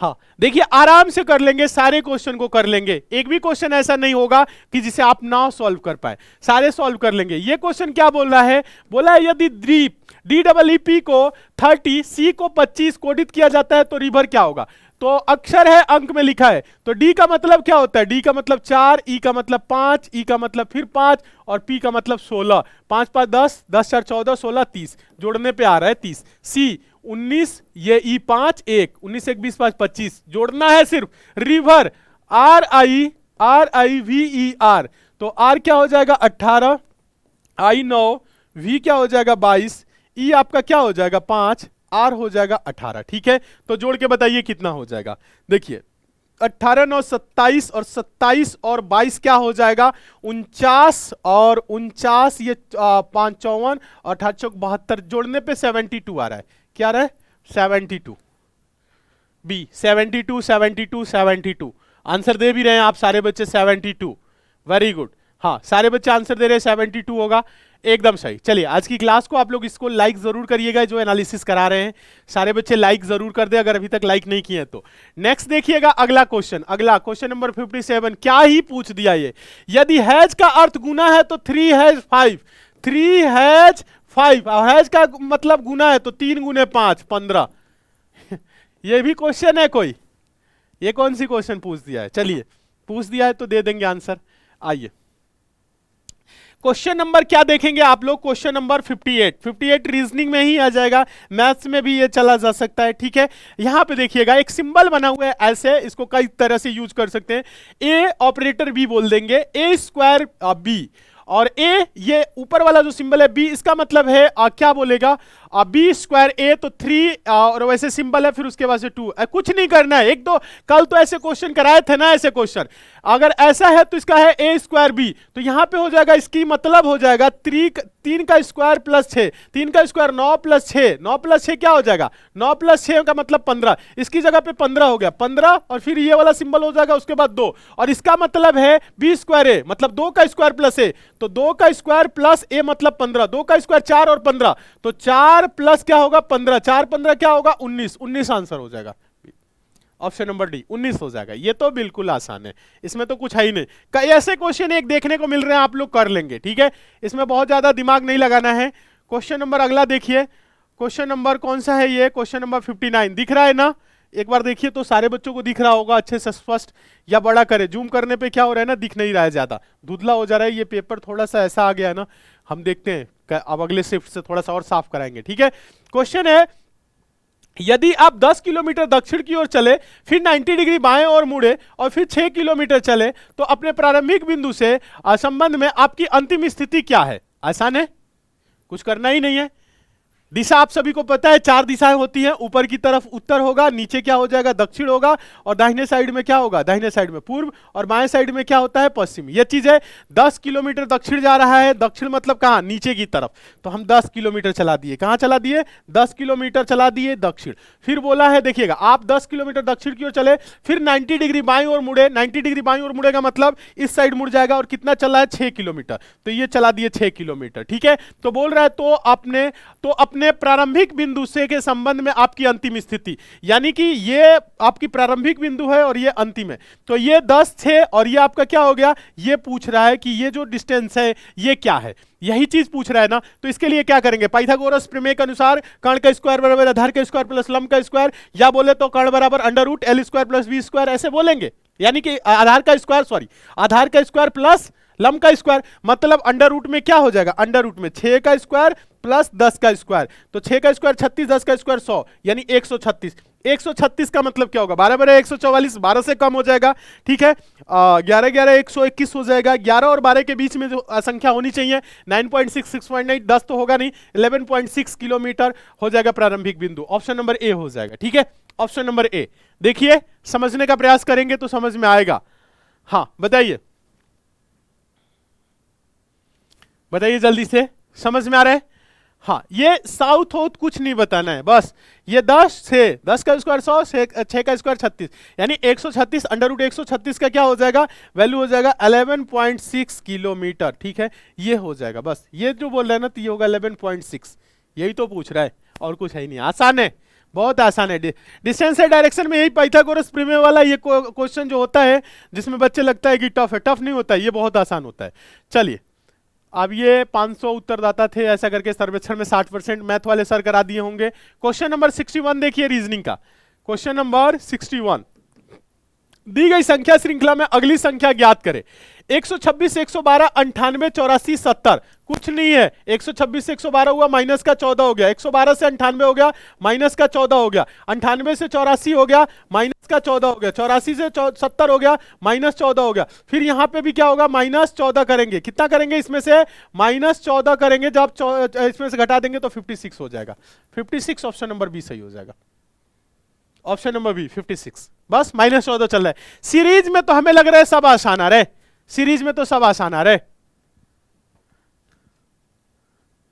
हाँ, देखिए आराम से कर लेंगे, सारे क्वेश्चन को कर लेंगे। एक भी क्वेश्चन ऐसा नहीं होगा कि जिसे आप ना सॉल्व कर पाए, सारे सॉल्व कर लेंगे। ये क्वेश्चन क्या बोल रहा है? बोला है यदि द्वीप DEEP को 30, C को 25 कोडित किया जाता है तो रिवर क्या होगा? तो अक्षर है, अंक में लिखा है, तो डी का मतलब क्या होता है? डी का मतलब 4, ई का मतलब 5, ई का मतलब फिर 5 और पी का मतलब 16। 5 5 10, 10 4 14, 16 30, जोड़ने पे आ रहा है 30। सी 19, ये ई 5 1, 19 1 20 5 25, जोड़ना है सिर्फ। रिवर RIVER, तो आर क्या हो जाएगा? 18, आई 9, वी क्या हो जाएगा? 22, ई आपका क्या हो जाएगा? 5, आर हो जाएगा 18। ठीक है, तो जोड़ के बताइए कितना हो जाएगा। देखिए 18 9 27 और 27 और 22 क्या हो जाएगा? 49 और 49, ये 5 54 और 8 72, जोड़ने पे 72 आ रहा है। क्या आ रहा है? 72। बी 72 72 72, आंसर दे भी रहे हैं आप सारे बच्चे 72। वेरी गुड, हाँ सारे बच्चे आंसर दे रहे हैं 72 होगा, एकदम सही। चलिए आज की क्लास को आप लोग इसको लाइक जरूर करिएगा, जो एनालिसिस करा रहे हैं सारे बच्चे लाइक जरूर कर दे अगर अभी तक लाइक नहीं किए तो। नेक्स्ट देखिएगा अगला क्वेश्चन, अगला क्वेश्चन नंबर 57। क्या ही पूछ दिया ये, यदि हैज का अर्थ गुना है तो 3 हैज 5, 3 हैज 5 और हैज का मतलब गुना है तो 3 गुने 5 15। ये भी क्वेश्चन है कोई? ये कौन सी क्वेश्चन पूछ दिया है? चलिए पूछ दिया है तो दे देंगे आंसर। आइए क्वेश्चन नंबर क्या देखेंगे आप लोग? क्वेश्चन नंबर 58 रीजनिंग में ही आ जाएगा, मैथ्स में भी ये चला जा सकता है। ठीक है, यहां पे देखिएगा एक सिंबल बना हुआ है ऐसे, इसको कई तरह से यूज कर सकते हैं। ए ऑपरेटर बी बोल देंगे, ए स्क्वायर बी, और ए ये ऊपर वाला जो सिंबल है बी, इसका मतलब है क्या बोलेगा? बी स्क्वायर ए, तो 3 और वैसे सिंबल है, फिर उसके बाद से 2। कुछ नहीं करना है, एक दो कल तो ऐसे क्वेश्चन कराए थे ना, ऐसे क्वेश्चन अगर ऐसा है तो इसका है ए स्क्वायर बी, तो यहां पे हो जाएगा, इसकी मतलब हो जाएगा 3 का स्क्वायर प्लस 6, 3 का स्क्वायर 9 प्लस 6, 9 प्लस 6 क्या हो जाएगा? 9 प्लस 6 का मतलब 15, इसकी जगह पे 15 हो गया, 15 और फिर ये वाला सिंबल हो जाएगा, उसके बाद 2, और इसका मतलब है बी स्क्वायर ए, मतलब 2 का स्क्वायर प्लस ए, तो 2 का स्क्वायर प्लस ए मतलब 15, 2 का स्क्वायर 4 और 15, तो 4 प्लस क्या होगा? 15, 4 15 क्या होगा? 19, 19 आंसर हो जाएगा। ऑप्शन नंबर डी 19 हो जाएगा। ये तो बिल्कुल आसान है, इसमें तो कुछ है ही नहीं। कई ऐसे क्वेश्चन एक देखने को मिल रहे हैं, आप लोग कर लेंगे। ठीक है, इसमें बहुत ज्यादा दिमाग नहीं लगाना है। क्वेश्चन नंबर अगला देखिए, क्वेश्चन नंबर कौन सा है ये? क्वेश्चन नंबर 59 दिख रहा है ना? एक बार देखिए तो सारे बच्चों को दिख रहा होगा अच्छे से, स्पष्ट, या बड़ा करे, जूम करने पे क्या हो रहा है ना, दिख नहीं रहा है, ज्यादा धुंधला हो जा रहा है। ये पेपर थोड़ा सा ऐसा आ गया है ना, हम देखते हैं अब अगले शिफ्ट से थोड़ा सा और साफ कराएंगे। ठीक है, क्वेश्चन है यदि आप 10 किलोमीटर दक्षिण की ओर चले, फिर 90 डिग्री बाएं ओर मुड़े और फिर 6 किलोमीटर चले, तो अपने प्रारंभिक बिंदु से संबंध में आपकी अंतिम स्थिति क्या है? आसान है, कुछ करना ही नहीं है। दिशा आप सभी को पता है, 4 दिशाएं होती हैं, ऊपर की तरफ उत्तर होगा, नीचे क्या हो जाएगा? दक्षिण होगा, और दाहिने साइड में क्या होगा? दाहिने साइड में पूर्व, और बाएं साइड में क्या होता है? पश्चिम। यह चीज है। 10 किलोमीटर दक्षिण जा रहा है, दक्षिण मतलब कहां? नीचे की तरफ, तो हम 10 किलोमीटर चला दिए। कहां चला दिए? 10 किलोमीटर चला दिए दक्षिण। फिर बोला है, देखिएगा आप 10 किलोमीटर दक्षिण की ओर चले, फिर 90 डिग्री बाईं ओर मुड़े, 90 डिग्री बाईं ओर मुड़ेगा मतलब इस साइड मुड़ जाएगा, और कितना चला है? 6 किलोमीटर, तो ये चला दिए 6 किलोमीटर। ठीक है, तो बोल रहा है तो अपने प्रारंभिक बिंदु से के संबंध में आपकी अंतिम स्थिति, यानी कि ये आपकी प्रारंभिक बिंदु है और ये अंतिम है, तो ये 10 6 और ये आपका क्या हो गया? ये पूछ रहा है कि ये जो डिस्टेंस है ये क्या है, यही चीज पूछ रहा है ना। तो इसके लिए क्या करेंगे? पाइथागोरस प्रमेय के अनुसार कर्ण का स्क्वायर बराबर आधार का स्क्वायर प्लस लंब का स्क्वायर, या बोले तो कर्ण बराबर under root L square plus V square, ऐसे बोलेंगे। यानी कि आधार का स्क्वायर प्लस लंब का स्क्वायर, मतलब अंडर रूट में क्या हो जाएगा? अंडर रूट में 6 का स्क्वायर प्लस 10 का स्क्वायर, तो 6 का स्क्वायर 36, 10 का स्क्वायर 100, यानी 136। 136 का मतलब क्या होगा? 12 12 144, 12 से कम हो जाएगा। ठीक है, 11 11 121 हो जाएगा। 11 और 12 के बीच में जो संख्या होनी चाहिए 9.6 6.9, 10 तो होगा नहीं, 11.6 किलोमीटर हो जाएगा प्रारंभिक बिंदु। ऑप्शन नंबर ए हो जाएगा। ठीक है, ऑप्शन नंबर ए। देखिए समझने का प्रयास करेंगे तो समझ में आएगा। हाँ बताइए, बताइए जल्दी से, समझ में आ रहा है? हाँ, ये साउथ हो कुछ नहीं बताना है, बस ये 10 6 10 का स्क्वायर 100, 6 का स्क्वायर 36, यानी 136 अंडर रूट 136 का क्या हो जाएगा, वैल्यू हो जाएगा 11.6 किलोमीटर। ठीक है, ये हो जाएगा, बस ये जो बोल रहा है ना, तो ये होगा 11.6, यही तो पूछ रहा है और कुछ है ही नहीं। आसान है, बहुत आसान है। डिस्टेंस है डायरेक्शन में यही पाइथागोरस प्रमेय वाला ये क्वेश्चन जो होता है, जिसमें बच्चे लगता है कि टफ है, टफ नहीं होता है, ये बहुत आसान होता है। चलिए, अब ये 500 उत्तरदाता थे, ऐसा करके सर्वेक्षण में 60% मैथ वाले सर करा दिए होंगे। क्वेश्चन नंबर 61 देखिए रीजनिंग का। क्वेश्चन नंबर 61, दी गई संख्या श्रृंखला में अगली संख्या ज्ञात करें। 126, 112, 98, 84, 70। कुछ नहीं है, 126 से 112 हुआ, माइनस का 14 हो गया, 112 से 98 हो गया, माइनस का 14 हो गया, 98 से 84 हो गया, माइनस का 14 हो गया, 84 से 70 हो गया, माइनस 14 हो गया। फिर यहां पे भी क्या होगा, माइनस 14 करेंगे। कितना करेंगे इसमें से, माइनस 14 करेंगे, जब इसमें से घटा देंगे तो 56 हो जाएगा। 56, ऑप्शन नंबर बी सही हो जाएगा। ऑप्शन नंबर बी 56, बस माइनस 14 चल रहा है। सीरीज में तो हमें लग रहा है सब आसान आ रहे, सीरीज में तो सब आसान आ रहे।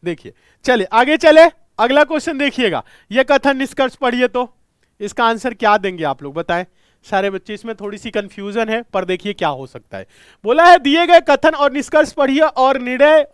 देखिए, चलिए आगे चले, अगला क्वेश्चन देखिएगा। यह कथन निष्कर्ष पढ़िए, तो इसका आंसर क्या देंगे आप लोग बताएं। सारे बच्चे, इसमें थोड़ी सी कंफ्यूजन है, पर देखिए क्या हो सकता है। बोला है दिए गए कथन और निष्कर्ष पढ़िए और निर्णय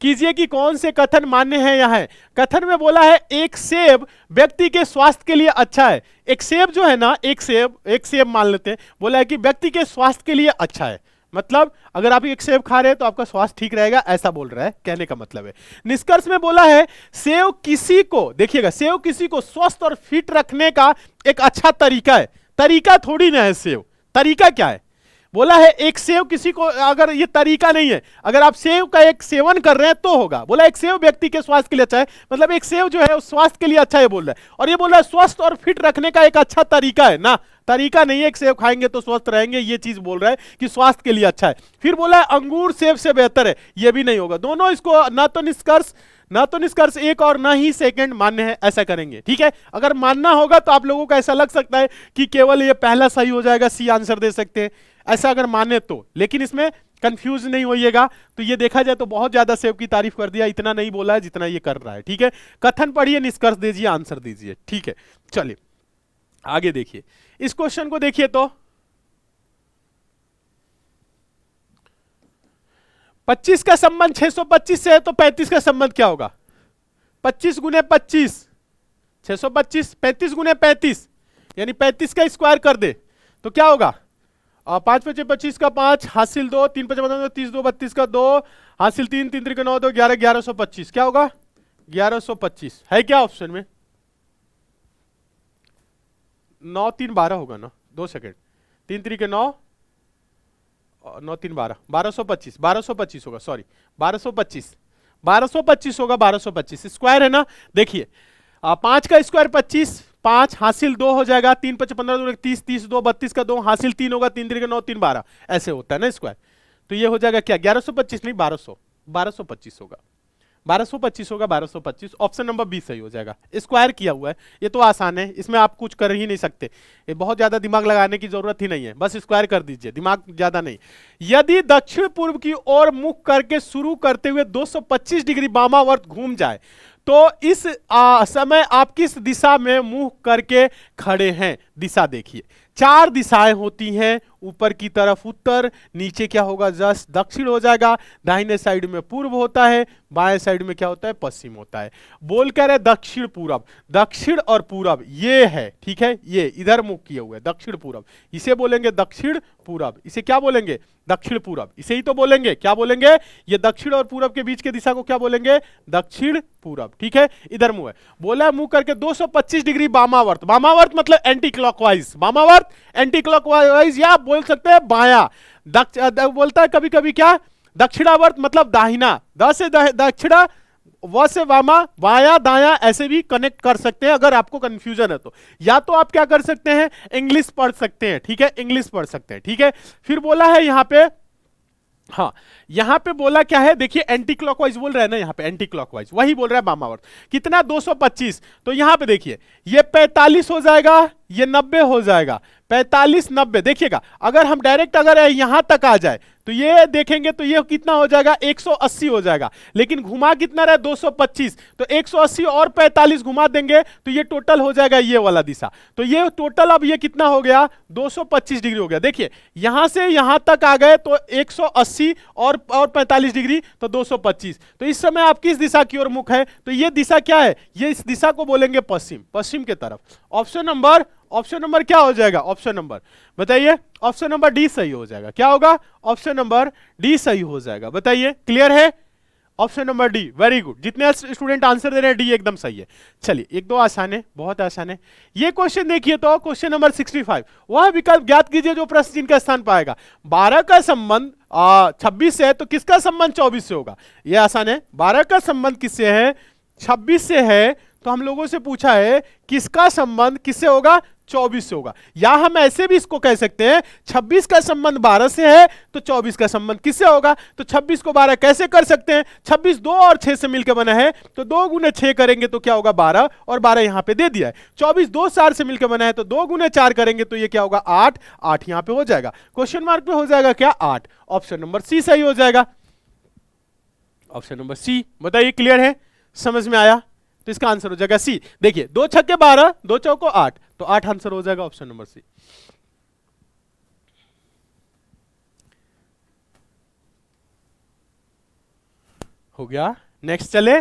कीजिए कि कौन से कथन मान्य है या है। कथन में बोला है एक सेब व्यक्ति के स्वास्थ्य के लिए अच्छा है। एक सेब जो है ना, एक सेब मान लेते हैं, बोला है कि व्यक्ति के स्वास्थ्य के लिए अच्छा है, मतलब अगर आप एक सेब खा रहे हैं तो आपका स्वास्थ्य ठीक रहेगा, ऐसा बोल रहा है, कहने का मतलब है। निष्कर्ष में बोला है सेब किसी को, देखिएगा, सेब किसी को स्वस्थ और फिट रखने का एक अच्छा तरीका है। तरीका थोड़ी ना है सेब, तरीका क्या है। बोला है एक सेब किसी को, अगर ये तरीका नहीं है, अगर आप सेब का एक सेवन कर रहे हैं तो होगा। बोला एक सेब व्यक्ति के स्वास्थ्य के लिए अच्छा है, मतलब एक सेब जो है उस स्वास्थ्य के लिए अच्छा है बोल रहा है। और ये बोल रहा है स्वस्थ और फिट रखने का एक अच्छा तरीका है ना, तरीका नहीं है एक सेब खाएंगे तो स्वस्थ रहेंगे, ये चीज बोल रहा है कि स्वास्थ्य के लिए अच्छा है। फिर बोला है अंगूर सेब से बेहतर है, ये भी नहीं होगा। दोनों इसको ना तो निष्कर्ष एक और ना ही सेकंड मान्य है, ऐसा करेंगे। ठीक है, अगर मानना होगा तो आप लोगों को ऐसा लग सकता है कि केवल ये पहला सही हो जाएगा, सी आंसर दे सकते हैं, ऐसा अगर माने तो। लेकिन इसमें कंफ्यूज नहीं होइएगा। तो ये देखा जाए तो बहुत ज्यादा सेब की तारीफ कर दिया, इतना नहीं बोला है जितना ये कर रहा है। ठीक है, कथन पढ़िए, निष्कर्ष दीजिए, आंसर दीजिए। ठीक है, चलिए आगे देखिए, इस क्वेश्चन को देखिए तो 25 का संबंध 625 से है, तो 35 का संबंध क्या होगा, 25 गुने 25 625, 35 गुने 35 यानी 35 का स्क्वायर कर दे तो क्या होगा, 5 पचे 25 का 5 हासिल 2, 3 पचे 30 2 32 का 2 हासिल 3 3 3 9 2 11 1125, क्या होगा 1125 है क्या ऑप्शन में, 9 3 12 होगा ना, 2 सेकेंड, 3 3 के 9 9 3 12 1225 होगा, सॉरी 1225 होगा, 1225 स्क्वायर है ना। देखिए 5 का स्क्वायर 25, 5 हासिल 2 हो जाएगा, 3 5 15 2 30 30 2 32 का 2 हासिल 3 होगा, 3 3 के 9 3 12 ऐसे होता है ना स्क्वायर। तो ये हो जाएगा क्या 1125 नहीं 1225 होगा, 1225 होगा, 1225 ऑप्शन नंबर बी सही हो जाएगा। स्क्वायर किया हुआ है, ये तो आसान है, इसमें आप कुछ कर ही नहीं सकते, ये बहुत ज्यादा दिमाग लगाने की जरूरत ही नहीं है, बस स्क्वायर कर दीजिए, दिमाग ज्यादा नहीं। यदि दक्षिण पूर्व की ओर मुख करके शुरू करते हुए 225 डिग्री वामावर्त घूम जाए तो इस समय आप किस दिशा में मुंह करके खड़े हैं, दिशा देखिए। 4 दिशाएं होती हैं, ऊपर की तरफ उत्तर, नीचे क्या होगा जस्ट दक्षिण हो जाएगा, दाहिने साइड में पूर्व होता है, बाएं साइड में क्या होता है पश्चिम होता है। बोल कह रहे दक्षिण पूरब, दक्षिण और पूरब ये है, ठीक है, ये इधर मुख किए हुए दक्षिण पूरब, इसे बोलेंगे दक्षिण पूरब, इसे क्या बोलेंगे दक्षिण पूरब, इसे ही तो बोलेंगे, क्या बोलेंगे, ये दक्षिण और पूरब के बीच के दिशा को क्या बोलेंगे दक्षिण पूरब। ठीक है, इधर मुंह है, बोला मुंह करके 225 डिग्री वामावर्त, वामावर्त मतलब एंटी क्लॉकवाइज, वामावर्त एंटी क्लॉकवाइज या बोल सकते हैं बाया, बोलता है कभी कभी क्या दक्षिणावर्त मतलब दाहिना, द से दक्षिणा, व से वामा, बाया दाया ऐसे भी कनेक्ट कर सकते हैं अगर आपको कंफ्यूजन है तो। या तो आप क्या कर सकते हैं इंग्लिश पढ़ सकते हैं, ठीक है, इंग्लिश पढ़ सकते हैं। ठीक है, फिर बोला है यहां पे, हाँ यहां पे बोला क्या है, देखिए एंटी क्लॉकवाइज बोल रहा है ना, यहां पे एंटी क्लॉकवाइज वही बोल रहा है वामावर्त। कितना 225, तो यहां पे देखिए ये 45 हो जाएगा, ये 90 हो जाएगा, 45 90, देखिएगा अगर हम डायरेक्ट अगर यहां तक आ जाए तो ये देखेंगे तो ये कितना हो जाएगा 180 हो जाएगा, लेकिन घुमा कितना रहा 225, तो 180 और 45 घुमा देंगे तो ये टोटल हो जाएगा ये वाला दिशा, तो ये टोटल अब ये कितना हो गया 225 डिग्री हो गया। देखिए यहां से यहां तक आ गए तो 180 और 45 डिग्री तो 225, तो इस समय आप किस दिशा की ओर मुख है, तो ये दिशा क्या है, ये इस दिशा को बोलेंगे पश्चिम, पश्चिम के तरफ। ऑप्शन नंबर क्या हो जाएगा, ऑप्शन नंबर बताइए, ऑप्शन नंबर डी सही हो जाएगा। क्या होगा, ऑप्शन नंबर डी सही हो जाएगा। बताइए क्लियर है, option number D, very good. जितने स्टूडेंट आंसर दे रहे हैं डी एकदम सही है। चलिए एक दो आसान है, बहुत आसान है। ये क्वेश्चन देखिए तो क्वेश्चन नंबर 65, वह विकल्प ज्ञात कीजिए जो प्रश्न चिन्ह का स्थान पाएगा। 12 का संबंध 26 से है तो किसका संबंध 24 से होगा, ये आसान है। 12 का संबंध किससे है, 26 से है, तो हम लोगों से पूछा है किसका संबंध किससे होगा, 24 से होगा। या हम ऐसे भी इसको कह सकते हैं 26 का संबंध 12 से है तो 24 का संबंध किससे होगा, तो 26 को 12 कैसे कर सकते हैं, 26 2 और 6 से मिलकर बना है, तो 2 गुने 6 करेंगे तो क्या होगा 12, और 12 यहां पे दे दिया है। 24 2 4 से मिलकर बना है तो 2 गुने 4 करेंगे तो ये क्या होगा 8, 8 यहां पे हो जाएगा। क्वेश्चन मार्क पे हो जाएगा क्या 8, ऑप्शन नंबर सी सही हो जाएगा, ऑप्शन नंबर सी। बताइए क्लियर है, समझ में आया, तो इसका आंसर हो जाएगा सी। देखिए 2 छक्के 12, 2 चौको 8, तो 8 आंसर हो जाएगा ऑप्शन नंबर सी। हो गया, नेक्स्ट चले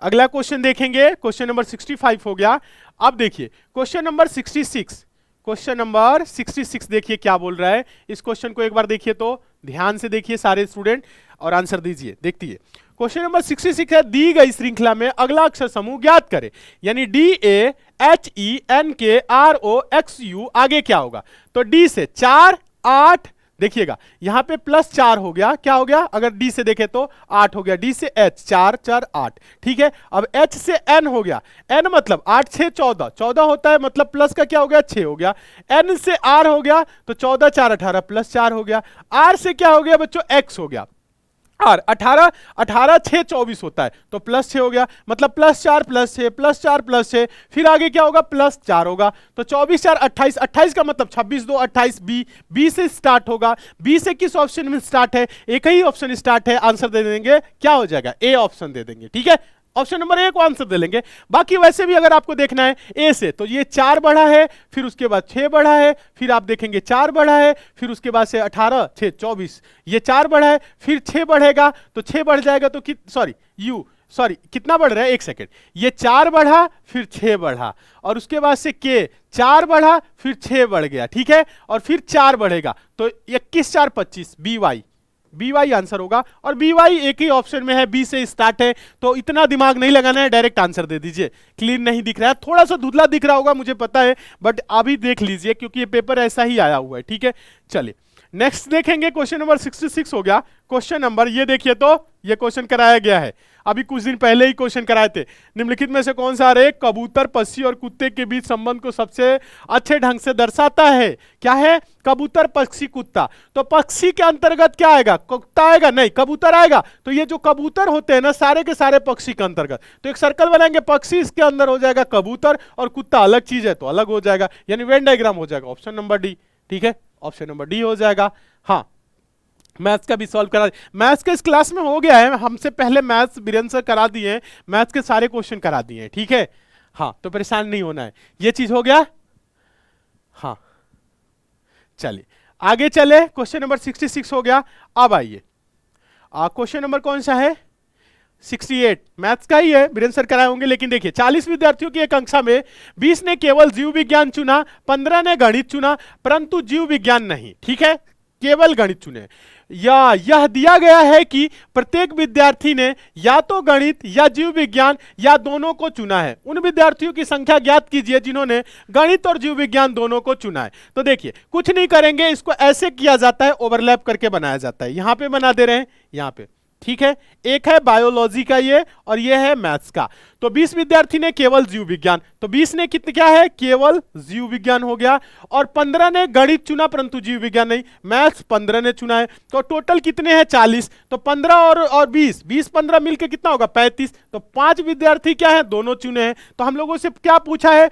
अगला क्वेश्चन देखेंगे। क्वेश्चन नंबर 65 हो गया। अब देखिए क्वेश्चन नंबर 66, क्वेश्चन नंबर 66 देखिए क्या बोल रहा है। इस क्वेश्चन को एक बार देखिए तो ध्यान से देखिए सारे स्टूडेंट और आंसर दीजिए। देखिए क्वेश्चन नंबर 66 है, दी गई श्रृंखला में अगला अक्षर समूह ज्ञात करें, यानी DAHENKROXU आगे क्या होगा, तो डी से 4 8, देखिएगा यहां पे +4 हो गया, क्या हो गया, अगर डी से देखें तो 8 हो गया, डी से H 4 4 8, ठीक है। अब H से N हो गया, N मतलब 8 6 14, 14 होता है मतलब प्लस का क्या हो गया 6 हो गया। N से R हो गया तो 14 4 18 +4 हो गया। R से क्या हो गया बच्चों X हो गया, और 18 18 6 24 होता है तो +6 हो गया, मतलब +4 +6 +4 +6, फिर आगे क्या होगा +4 होगा, तो 24 4 28, 28 का मतलब 26 2 28, बी से स्टार्ट होगा। बी से किस ऑप्शन में स्टार्ट है, एक ही ऑप्शन स्टार्ट है, आंसर दे देंगे क्या हो जाएगा ए ऑप्शन दे देंगे, ठीक है, ऑप्शन नंबर ए को आंसर दे लेंगे। बाकी वैसे भी अगर आपको देखना है ए से तो ये 4 बढ़ा है, फिर उसके बाद 6 बढ़ा है, फिर आप देखेंगे 4 बढ़ा है, फिर उसके बाद से 18 6 24, ये 4 बढ़ा है, फिर 6 बढ़ेगा तो 6 बढ़ जाएगा तो कितना बढ़ रहा है, एक सेकेंड, ये 4 बढ़ा फिर 6 बढ़ा, और उसके बाद से के 4 बढ़ा फिर 6 बढ़ गया, ठीक है, और फिर 4 बढ़ेगा तो 21 4 25, बी वाई आंसर होगा। और बी वाई एक ही ऑप्शन में है, बी से स्टार्ट है, तो इतना दिमाग नहीं लगाना है, डायरेक्ट आंसर दे दीजिए। क्लीन नहीं दिख रहा है, थोड़ा सा धुंधला दिख रहा होगा मुझे पता है, बट अभी देख लीजिए क्योंकि ये पेपर ऐसा ही आया हुआ है, ठीक है। चलिए नेक्स्ट देखेंगे, क्वेश्चन नंबर 66 हो गया। क्वेश्चन नंबर ये देखिए तो ये क्वेश्चन कराया गया है, अभी कुछ दिन पहले ही क्वेश्चन कराए थे। निम्नलिखित में से कौन सा रे कबूतर पक्षी और कुत्ते के बीच संबंध को सबसे अच्छे ढंग से दर्शाता है, क्या है, कबूतर पक्षी कुत्ता, तो पक्षी के अंतर्गत क्या आएगा, कुत्ता आएगा, नहीं कबूतर आएगा, तो ये जो कबूतर होते हैं ना सारे के सारे पक्षी के अंतर्गत, तो एक सर्कल बनाएंगे, पक्षी इसके अंदर हो जाएगा कबूतर, और कुत्ता अलग चीज है तो अलग हो जाएगा, यानी वेन डायग्राम हो जाएगा, ऑप्शन नंबर डी, ठीक है, ऑप्शन नंबर डी हो जाएगा। हाँ मैथ्स का भी सॉल्व करा, मैथ्स के इस क्लास में हो गया है, हमसे पहले मैथ्स बीरेंद्र सर करा दिए हैं, मैथ्स के सारे क्वेश्चन करा दिए हैं, ठीक है। हाँ तो परेशान नहीं होना है, ये चीज हो गया। हाँ चलिए आगे चले, क्वेश्चन नंबर 66 हो गया। अब आइए क्वेश्चन नंबर कौन सा है, 68 मैथ्स का ही है, बीरेंद्र सर कराए होंगे, लेकिन देखिए 40 विद्यार्थियों की एक कक्षा में 20 ने केवल जीव विज्ञान चुना, 15 ने गणित चुना, परंतु जीव विज्ञान नहीं, ठीक है, केवल गणित चुने। या यह दिया गया है कि प्रत्येक विद्यार्थी ने या तो गणित या जीव विज्ञान या दोनों को चुना है। उन विद्यार्थियों की संख्या ज्ञात कीजिए जिन्होंने गणित और जीव विज्ञान दोनों को चुना है। तो देखिए कुछ नहीं करेंगे, इसको ऐसे किया जाता है, ओवरलैप करके बनाया जाता है, यहां पे बना दे रहे हैं, यहां पे, ठीक है। एक है बायोलॉजी का ये और ये है मैथ्स का, तो 20 विद्यार्थी ने केवल जीव विज्ञान, तो 20 ने कितने क्या है, केवल जीव विज्ञान हो गया, और 15 ने गणित चुना परंतु जीव विज्ञान नहीं, मैथ्स 15 ने चुना है। तो टोटल कितने हैं 40, तो 15 और 20 15 मिलके कितना होगा 35, तो 5 विद्यार्थी क्या है दोनों चुने हैं। तो हम लोगों से क्या पूछा है,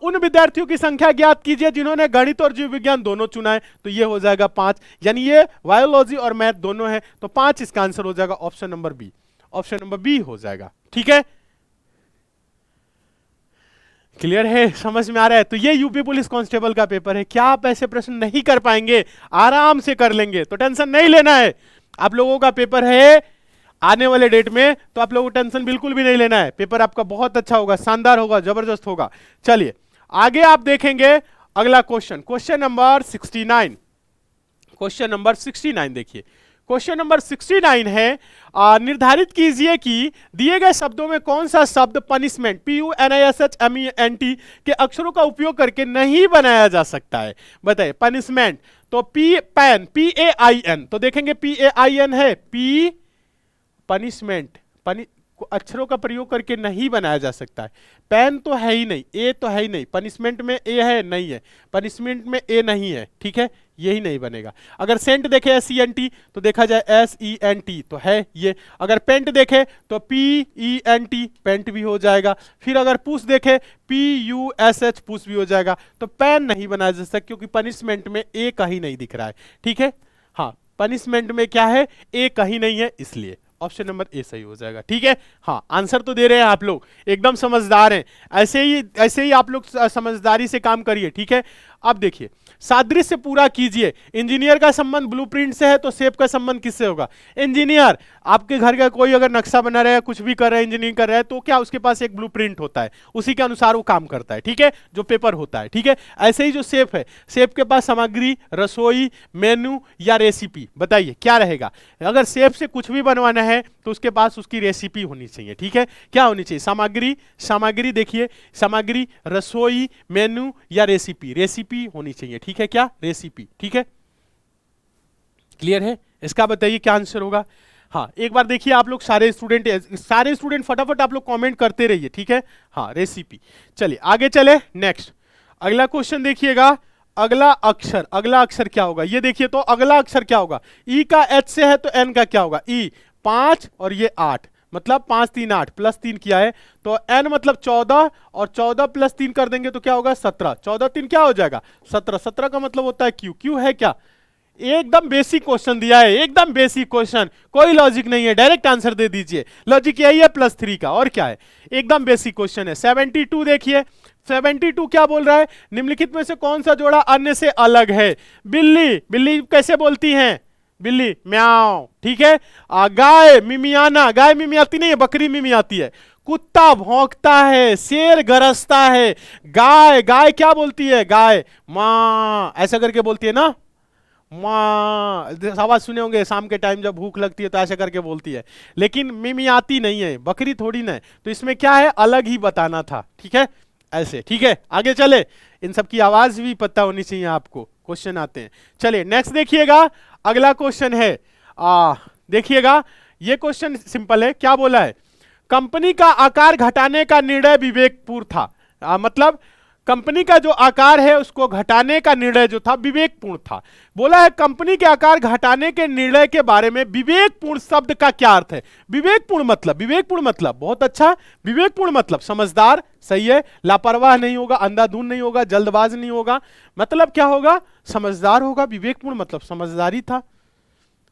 उन विद्यार्थियों की संख्या ज्ञात कीजिए जिन्होंने गणित और जीव विज्ञान दोनों चुना है, तो ये हो जाएगा 5, यानी ये बायोलॉजी और मैथ दोनों है, तो 5 इसका आंसर हो जाएगा option number B, option number B हो जाएगा। ठीक है, क्लियर है, समझ में आ रहा है। तो ये यूपी पुलिस कांस्टेबल का पेपर है, क्या आप ऐसे प्रश्न नहीं कर पाएंगे, आराम से कर लेंगे, तो टेंशन नहीं लेना है। आप लोगों का पेपर है आने वाले डेट में, तो आप लोगों को टेंशन बिल्कुल भी नहीं लेना है, पेपर आपका बहुत अच्छा होगा, शानदार होगा, जबरदस्त होगा। चलिए आगे आप देखेंगे अगला question, question number 69, question number 69 देखिए, क्वेश्चन नंबर 69 है, निर्धारित कीजिए कि दिए गए शब्दों में कौन सा शब्द पनिशमेंट PUNISHMENT के अक्षरों का उपयोग करके नहीं बनाया जा सकता है। बताइए, पनिशमेंट तो पैन PAIN, तो देखेंगे PAIN है, P पनिशमेंट अक्षरों का प्रयोग करके नहीं बनाया जा सकता है। पेन तो है ही नहीं, ए तो है ही नहीं, पनिशमेंट में ए है नहीं है, पनिशमेंट में ए नहीं है, ठीक है, यही नहीं बनेगा। अगर सेंट देखे SENT तो देखा जाए SENT तो है ये, अगर पेंट देखे तो PENT पेंट भी हो जाएगा, फिर अगर पुश देखे PUSH पुश भी हो जाएगा। तो पेन नहीं बनाया जा सकता क्योंकि पनिशमेंट में ए कहीं नहीं दिख रहा है। ठीक है, हाँ पनिशमेंट में क्या है, ए कहीं नहीं है, इसलिए ऑप्शन नंबर ए सही हो जाएगा। ठीक है, हाँ आंसर तो दे रहे हैं आप लोग, एकदम समझदार हैं, ऐसे ही आप लोग समझदारी से काम करिए। ठीक है, अब देखिए सादृश्य पूरा कीजिए, इंजीनियर का संबंध ब्लूप्रिंट से है तो शेप का संबंध किससे होगा। इंजीनियर, आपके घर का कोई अगर नक्शा बना रहा है, कुछ भी कर रहा है, इंजीनियरिंग कर रहा है, तो क्या उसके पास एक ब्लूप्रिंट होता है, उसी के अनुसार वो काम करता है। ठीक है, जो पेपर होता है। ठीक है, ऐसे ही जो शेफ है, शेफ के पास सामग्री, रसोई, मेनू या रेसिपी, बताइए क्या रहेगा। अगर शेफ से कुछ भी बनवाना है तो उसके पास उसकी रेसिपी होनी चाहिए। ठीक है, क्या होनी चाहिए, सामग्री देखिए, सामग्री, रसोई, मेनू या रेसिपी, रेसिपी होनी चाहिए। ठीक है, क्या रेसिपी। ठीक है, क्लियर है, इसका बताइए क्या आंसर होगा। हाँ एक बार देखिए आप लोग सारे स्टूडेंट फटाफट आप लोग कमेंट करते रहिए। ठीक है, हाँ रेसिपी। चलिए आगे चले, नेक्स्ट अगला क्वेश्चन देखिएगा, अगला अक्षर क्या होगा, ये देखिए। तो अगला अक्षर क्या होगा, ई का H से है तो N का क्या होगा, ई 5 और ये 8, मतलब 5 3 8 प्लस 3 किया है, तो n मतलब 14 और 14 प्लस 3 कर देंगे तो क्या होगा 17, 14 3 क्या हो जाएगा 17, 17 का मतलब होता है Q है क्या। एकदम बेसिक क्वेश्चन दिया है, एकदम बेसिक क्वेश्चन, कोई लॉजिक नहीं है, डायरेक्ट आंसर दे दीजिए। लॉजिक यही है +3 का, और क्या है, एकदम बेसिक क्वेश्चन है। 72 देखिए, 72 क्या बोल रहा है, निम्नलिखित में से कौन सा जोड़ा अन्य से अलग है। बिल्ली कैसे बोलती हैं, बिल्ली म्याओ। ठीक है, गाय मिमियाना, गाय मिमी आती नहीं है, बकरी मिमी आती है। कुत्ता भौंकता है, शेर गरजता है, गाय क्या बोलती है, गाय माँ ऐसा करके बोलती है ना, माँ। आवाज सुने होंगे शाम के टाइम जब भूख लगती है तो ऐसे करके बोलती है, लेकिन मिमी आती नहीं है, बकरी थोड़ी ना है। तो इसमें क्या है, अलग ही बताना था। ठीक है, ऐसे। ठीक है, आगे चले, इन सब की आवाज भी पता होनी चाहिए आपको, क्वेश्चन आते हैं। चलिए नेक्स्ट देखिएगा, अगला क्वेश्चन है, देखिएगा ये क्वेश्चन सिंपल है। क्या बोला है, कंपनी का आकार घटाने का निर्णय विवेकपूर्ण था। मतलब कंपनी का जो आकार है उसको घटाने का निर्णय जो था विवेकपूर्ण था। बोला है कंपनी के आकार घटाने के निर्णय के बारे में विवेकपूर्ण शब्द का क्या अर्थ है। विवेकपूर्ण मतलब बहुत अच्छा, विवेकपूर्ण मतलब समझदार, सही है, लापरवाह नहीं होगा, अंधाधुंध नहीं होगा, जल्दबाज नहीं होगा, मतलब क्या होगा, समझदार होगा। विवेकपूर्ण मतलब समझदारी था,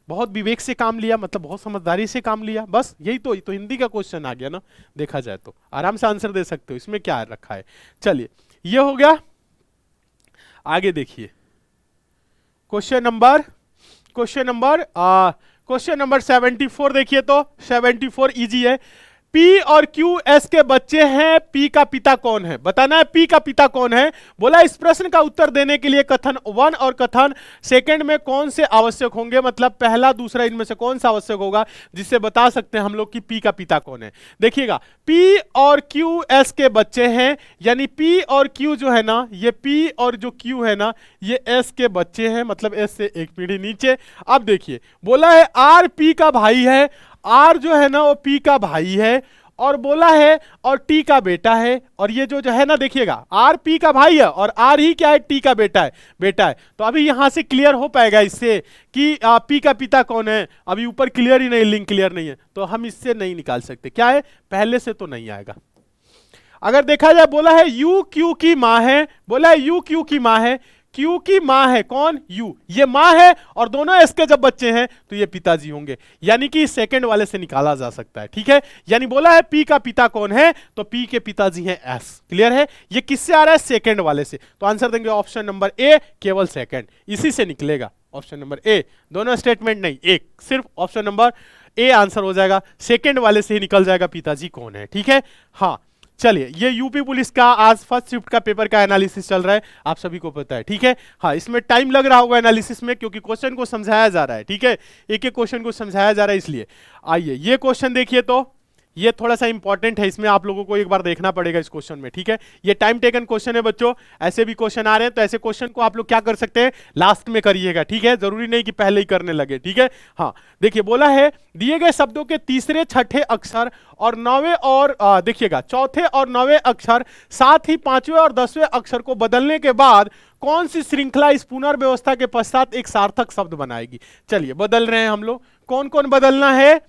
बहुत विवेक से काम लिया, मतलब बहुत समझदारी से काम लिया, बस यही तो हिंदी का क्वेश्चन आ गया ना। देखा जाए तो आराम से आंसर दे सकते हो, इसमें क्या रखा है। चलिए ये हो गया, आगे देखिए क्वेश्चन नंबर 74 देखिए। तो 74 इजी है। P और Q S के बच्चे हैं, P का पिता कौन है, बताना है P का पिता कौन है। बोला इस प्रश्न का उत्तर देने के लिए कथन 1 और कथन 2 में कौन से आवश्यक होंगे, मतलब पहला दूसरा इनमें से कौन सा आवश्यक होगा जिससे बता सकते हैं हम लोग कि P का पिता कौन है। देखिएगा P और Q S के बच्चे हैं, यानी P और Q जो है ना, ये P और जो Q है ना ये S के बच्चे हैं, मतलब S से एक पीढ़ी नीचे। अब देखिए बोला है R P का भाई है, आर जो है ना वो पी का भाई है, और बोला है और टी का बेटा है, और ये जो है ना देखिएगा आर पी का भाई है और आर ही क्या है, टी का बेटा है। तो अभी यहां से क्लियर हो पाएगा इससे कि पी का पिता कौन है। अभी ऊपर क्लियर ही नहीं, लिंक क्लियर नहीं है, तो हम इससे नहीं निकाल सकते। क्या है, पहले से तो नहीं आएगा। अगर देखा जाए, बोला है यू क्यू की मां है, बोला है यू क्यू की मां है, क्यू की मां है कौन, यू, ये मां है, और दोनों एस के जब बच्चे हैं तो ये पिताजी होंगे, यानी कि सेकंड वाले से निकाला जा सकता है। ठीक है, यानी बोला है पी का पिता कौन है, तो पी के पिताजी हैं एस। क्लियर है, ये किससे आ रहा है, सेकंड वाले से। तो आंसर देंगे ऑप्शन नंबर ए, केवल सेकंड, इसी से निकलेगा ऑप्शन नंबर ए। दोनों स्टेटमेंट नहीं, एक सिर्फ ऑप्शन नंबर ए आंसर हो जाएगा, सेकंड वाले से ही निकल जाएगा पिताजी कौन है। ठीक है, हाँ चलिए, ये यूपी पुलिस का आज फर्स्ट शिफ्ट का पेपर का एनालिसिस चल रहा है, आप सभी को पता है। ठीक है, हाँ इसमें टाइम लग रहा होगा एनालिसिस में, क्योंकि क्वेश्चन को समझाया जा रहा है। ठीक है, एक एक क्वेश्चन को समझाया जा रहा है, इसलिए आइए ये क्वेश्चन देखिए। तो ये थोड़ा सा इंपॉर्टेंट है, इसमें आप लोगों को एक बार देखना पड़ेगा इस क्वेश्चन में। ठीक है, ये टाइम टेकन क्वेश्चन है बच्चों, ऐसे भी क्वेश्चन आ रहे हैं, तो ऐसे क्वेश्चन को आप लोग क्या कर सकते हैं, लास्ट में करिएगा। ठीक है, जरूरी नहीं कि पहले ही करने लगे। ठीक है, हाँ देखिए, बोला है दिए गए शब्दों के तीसरे छठे अक्षर और नौवें और देखिएगा चौथे और नौवें अक्षर, साथ ही पांचवें और 10वें अक्षर को बदलने के बाद कौन सी श्रृंखला इस पुनर्व्यवस्था के पश्चात एक सार्थक शब्द बनाएगी। चलिए बदल रहे हैं हम लोग, कौन कौन बदलना है,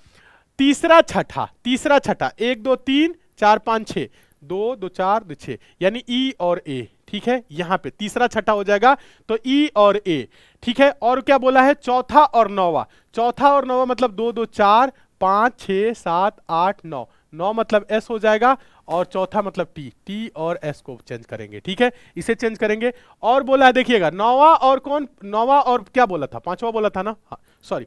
तीसरा छठा, तीसरा छठा, 1 2 3 4 5 6, 2 2 4 2 6, यानी ई और ए। ठीक है, यहां पे तीसरा छठा हो जाएगा, तो ई और ए। ठीक है, और क्या बोला है, चौथा और नौवा, चौथा और नौवा मतलब 2 2 4 5 6 7 8 9, 9 मतलब एस हो जाएगा, और चौथा मतलब टी, टी और एस को चेंज करेंगे। ठीक है, इसे चेंज करेंगे। और बोला है देखिएगा नौवा और कौन, नौवा और क्या बोला था, पांचवा बोला था ना, हाँ सॉरी,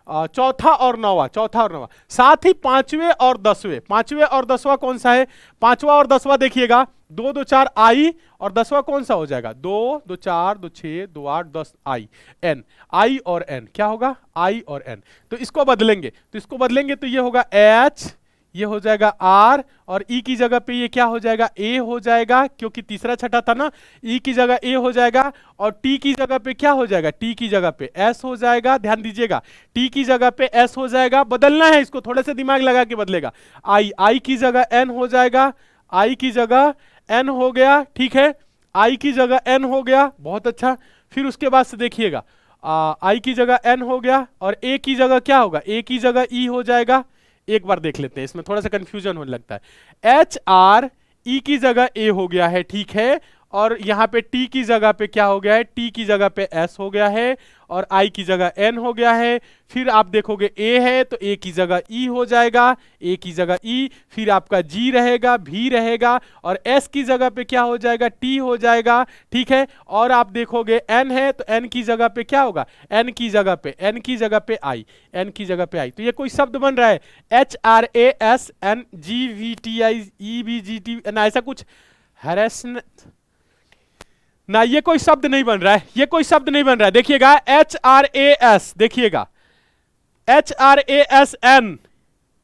चौथा और नौवा, चौथा और नौवा, साथ ही पांचवें और 10वें, पांचवें और 10वां कौन सा है, पांचवा और 10वां देखिएगा 2 2 4 आई, और 10वां कौन सा हो जाएगा, 2 2 4 2 6 2 8 10 आई, एन, आई और एन, क्या होगा, आई और एन। तो इसको बदलेंगे, तो इसको बदलेंगे तो ये होगा एच, ये हो जाएगा आर, और ई की जगह पे ये क्या हो जाएगा, ए हो जाएगा, क्योंकि तीसरा छठा था ना, ई की जगह ए हो जाएगा, और टी की जगह पे क्या हो जाएगा, टी की जगह पे एस हो जाएगा। ध्यान दीजिएगा, टी की जगह पे एस हो जाएगा, बदलना है इसको, थोड़ा सा दिमाग लगा के बदलेगा। आई, आई की जगह एन हो जाएगा, आई की जगह एन हो गया। ठीक है, आई की जगह एन हो गया, बहुत अच्छा। फिर उसके बाद से देखिएगा आई की जगह एन हो गया, और ए की जगह क्या होगा, ए की जगह ई हो जाएगा। एक बार देख लेते हैं, इसमें थोड़ा सा कंफ्यूजन होने लगता है। एच आर, ई की जगह ए हो गया है। ठीक है, और यहां पे टी की जगह पे क्या हो गया है, टी की जगह पे एस हो गया है, और आई की जगह एन हो गया है। फिर आप देखोगे ए है तो ए की जगह ई हो जाएगा, ए की जगह ई, फिर आपका जी रहेगा, भी रहेगा, और एस की जगह पे क्या हो जाएगा, टी हो जाएगा। ठीक है, और आप देखोगे एन है तो एन की जगह पे क्या होगा, एन की जगह पे, एन की जगह पे आई, एन की जगह पे आई। तो ये कोई शब्द बन रहा है, H R A S N G V T I E B G T, ऐसा कुछ हैरेसमेंट ना, ये कोई शब्द नहीं बन रहा है, ये कोई शब्द नहीं बन रहा है। देखिएगा एच आर ए एस, देखिएगा H R A S N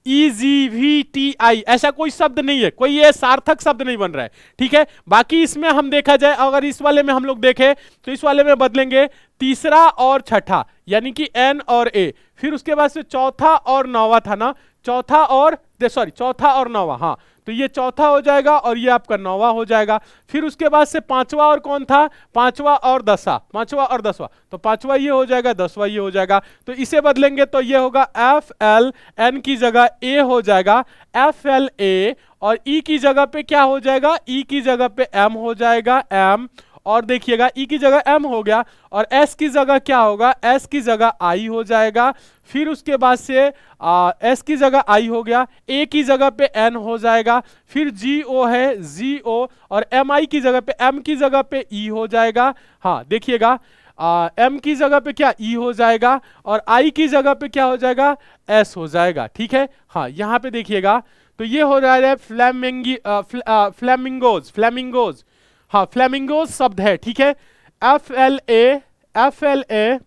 E G V T I, ऐसा कोई शब्द नहीं है, कोई ये सार्थक शब्द नहीं बन रहा है। ठीक है, बाकी इसमें हम देखा जाए, अगर इस वाले में हम लोग देखें तो इस वाले में बदलेंगे तीसरा और छठा, यानी कि एन और ए, फिर उसके बाद से चौथा और नौवा था ना, चौथा और सॉरी चौथा और नौवा, हाँ तो ये चौथा हो जाएगा और ये आपका नौवा हो जाएगा। फिर उसके बाद से पांचवा और कौन था, पांचवा और दसवा, पांचवा और दसवा, तो पांचवा ये हो जाएगा, दसवा ये हो जाएगा। तो इसे बदलेंगे तो ये होगा एफ एल, एन की जगह ए हो जाएगा, एफ एल ए, और ई की जगह पे क्या हो जाएगा, ई की जगह पे एम हो जाएगा, एम, और देखिएगा ई की जगह एम हो गया, और एस की जगह क्या होगा, एस की जगह आई हो जाएगा। फिर उसके बाद से एस की जगह आई हो गया, ए की जगह पे एन हो जाएगा, फिर जी ओ है जी ओ, और एम आई की जगह पे, एम की जगह पे ई हो जाएगा। हाँ देखिएगा एम की जगह पे क्या ई हो जाएगा, और आई की जगह पे क्या हो जाएगा, एस हो जाएगा। ठीक है, हाँ यहाँ पे देखिएगा तो ये हो रहा है फ्लैमिंगोज, फ्लैमिंगोज, हाँ फ्लैमिंगोज शब्द है। ठीक है, F L A, F L A,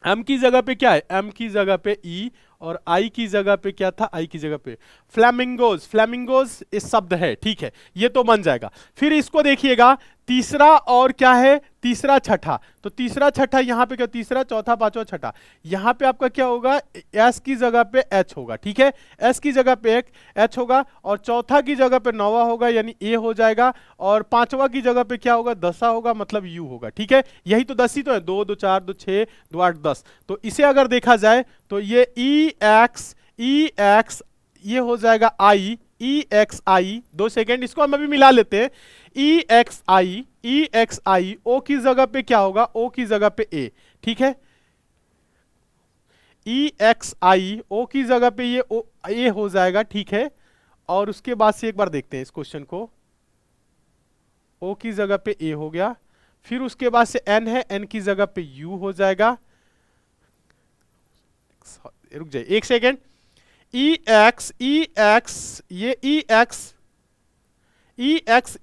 M की जगह पे क्या है, एम की जगह पे ई, और आई की जगह पे क्या था, आई की जगह पे फ्लैमिंगोज, फ्लैमिंगोज इस शब्द है। ठीक है, ये तो बन जाएगा। फिर इसको देखिएगा तीसरा और क्या है, तीसरा छठा, तो तीसरा छठा यहां पे क्या, तीसरा चौथा पांचवा छठा, यहां पे आपका क्या होगा, एस की जगह पे एच होगा, ठीक है, एस की जगह पे एक एच होगा, और चौथा की जगह पे नौवा होगा यानी ए हो जाएगा, और पांचवा की जगह पे क्या होगा, दसा होगा मतलब यू होगा, ठीक है, यही तो 10 ही तो है, 2 2 4 2 6 2 8 10, तो इसे अगर देखा जाए तो ये ई एक्स ये हो जाएगा आई, ई एक्स आई, 2 सेकेंड इसको हम अभी मिला लेते हैं, ई एक्स आई ओ की जगह पे क्या होगा, ओ की जगह पे ए, ठीक है, ई एक्स आई ओ की जगह पे ये ओ ए हो जाएगा, ठीक है, और उसके बाद से एक बार देखते हैं इस क्वेश्चन को, ओ की जगह पे ए हो गया, फिर उसके बाद से एन है, एन की जगह पे यू हो जाएगा, रुक जाइए एक सेकेंड, ई एक्स ये ई एक्स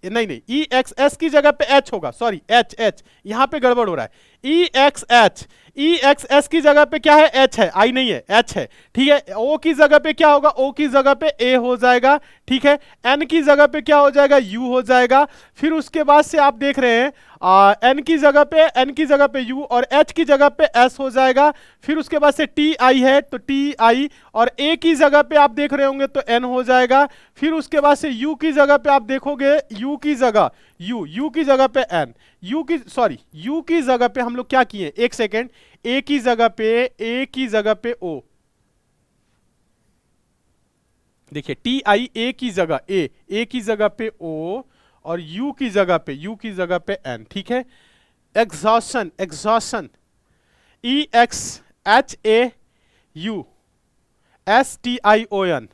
नहीं ई एक्स एस की जगह पे एच होगा, सॉरी एच यहां पे गड़बड़ हो रहा है, ई एक्स एस की जगह पे क्या है, एच है, आई नहीं है, एच है, ठीक है, ओ की जगह पे क्या होगा, ओ की जगह पे ए हो जाएगा, ठीक है, एन की जगह पे क्या हो जाएगा, यू हो जाएगा, फिर उसके बाद से आप देख रहे हैं एन की जगह पे यू, और एच की जगह पे एस हो जाएगा, फिर उसके बाद से टी आई है तो टी आई, और ए की जगह पे आप देख रहे होंगे तो एन हो जाएगा, फिर उसके बाद से यू की जगह पे आप देखोगे, यू की जगह पे एन, यू की जगह पे हम लोग क्या किए, एक सेकेंड, ए की जगह पे ओ, देखिए टी आई ए की जगह पे ओ, और यू की जगह पे एन, ठीक है, exhaustion E X H A U S T I O N,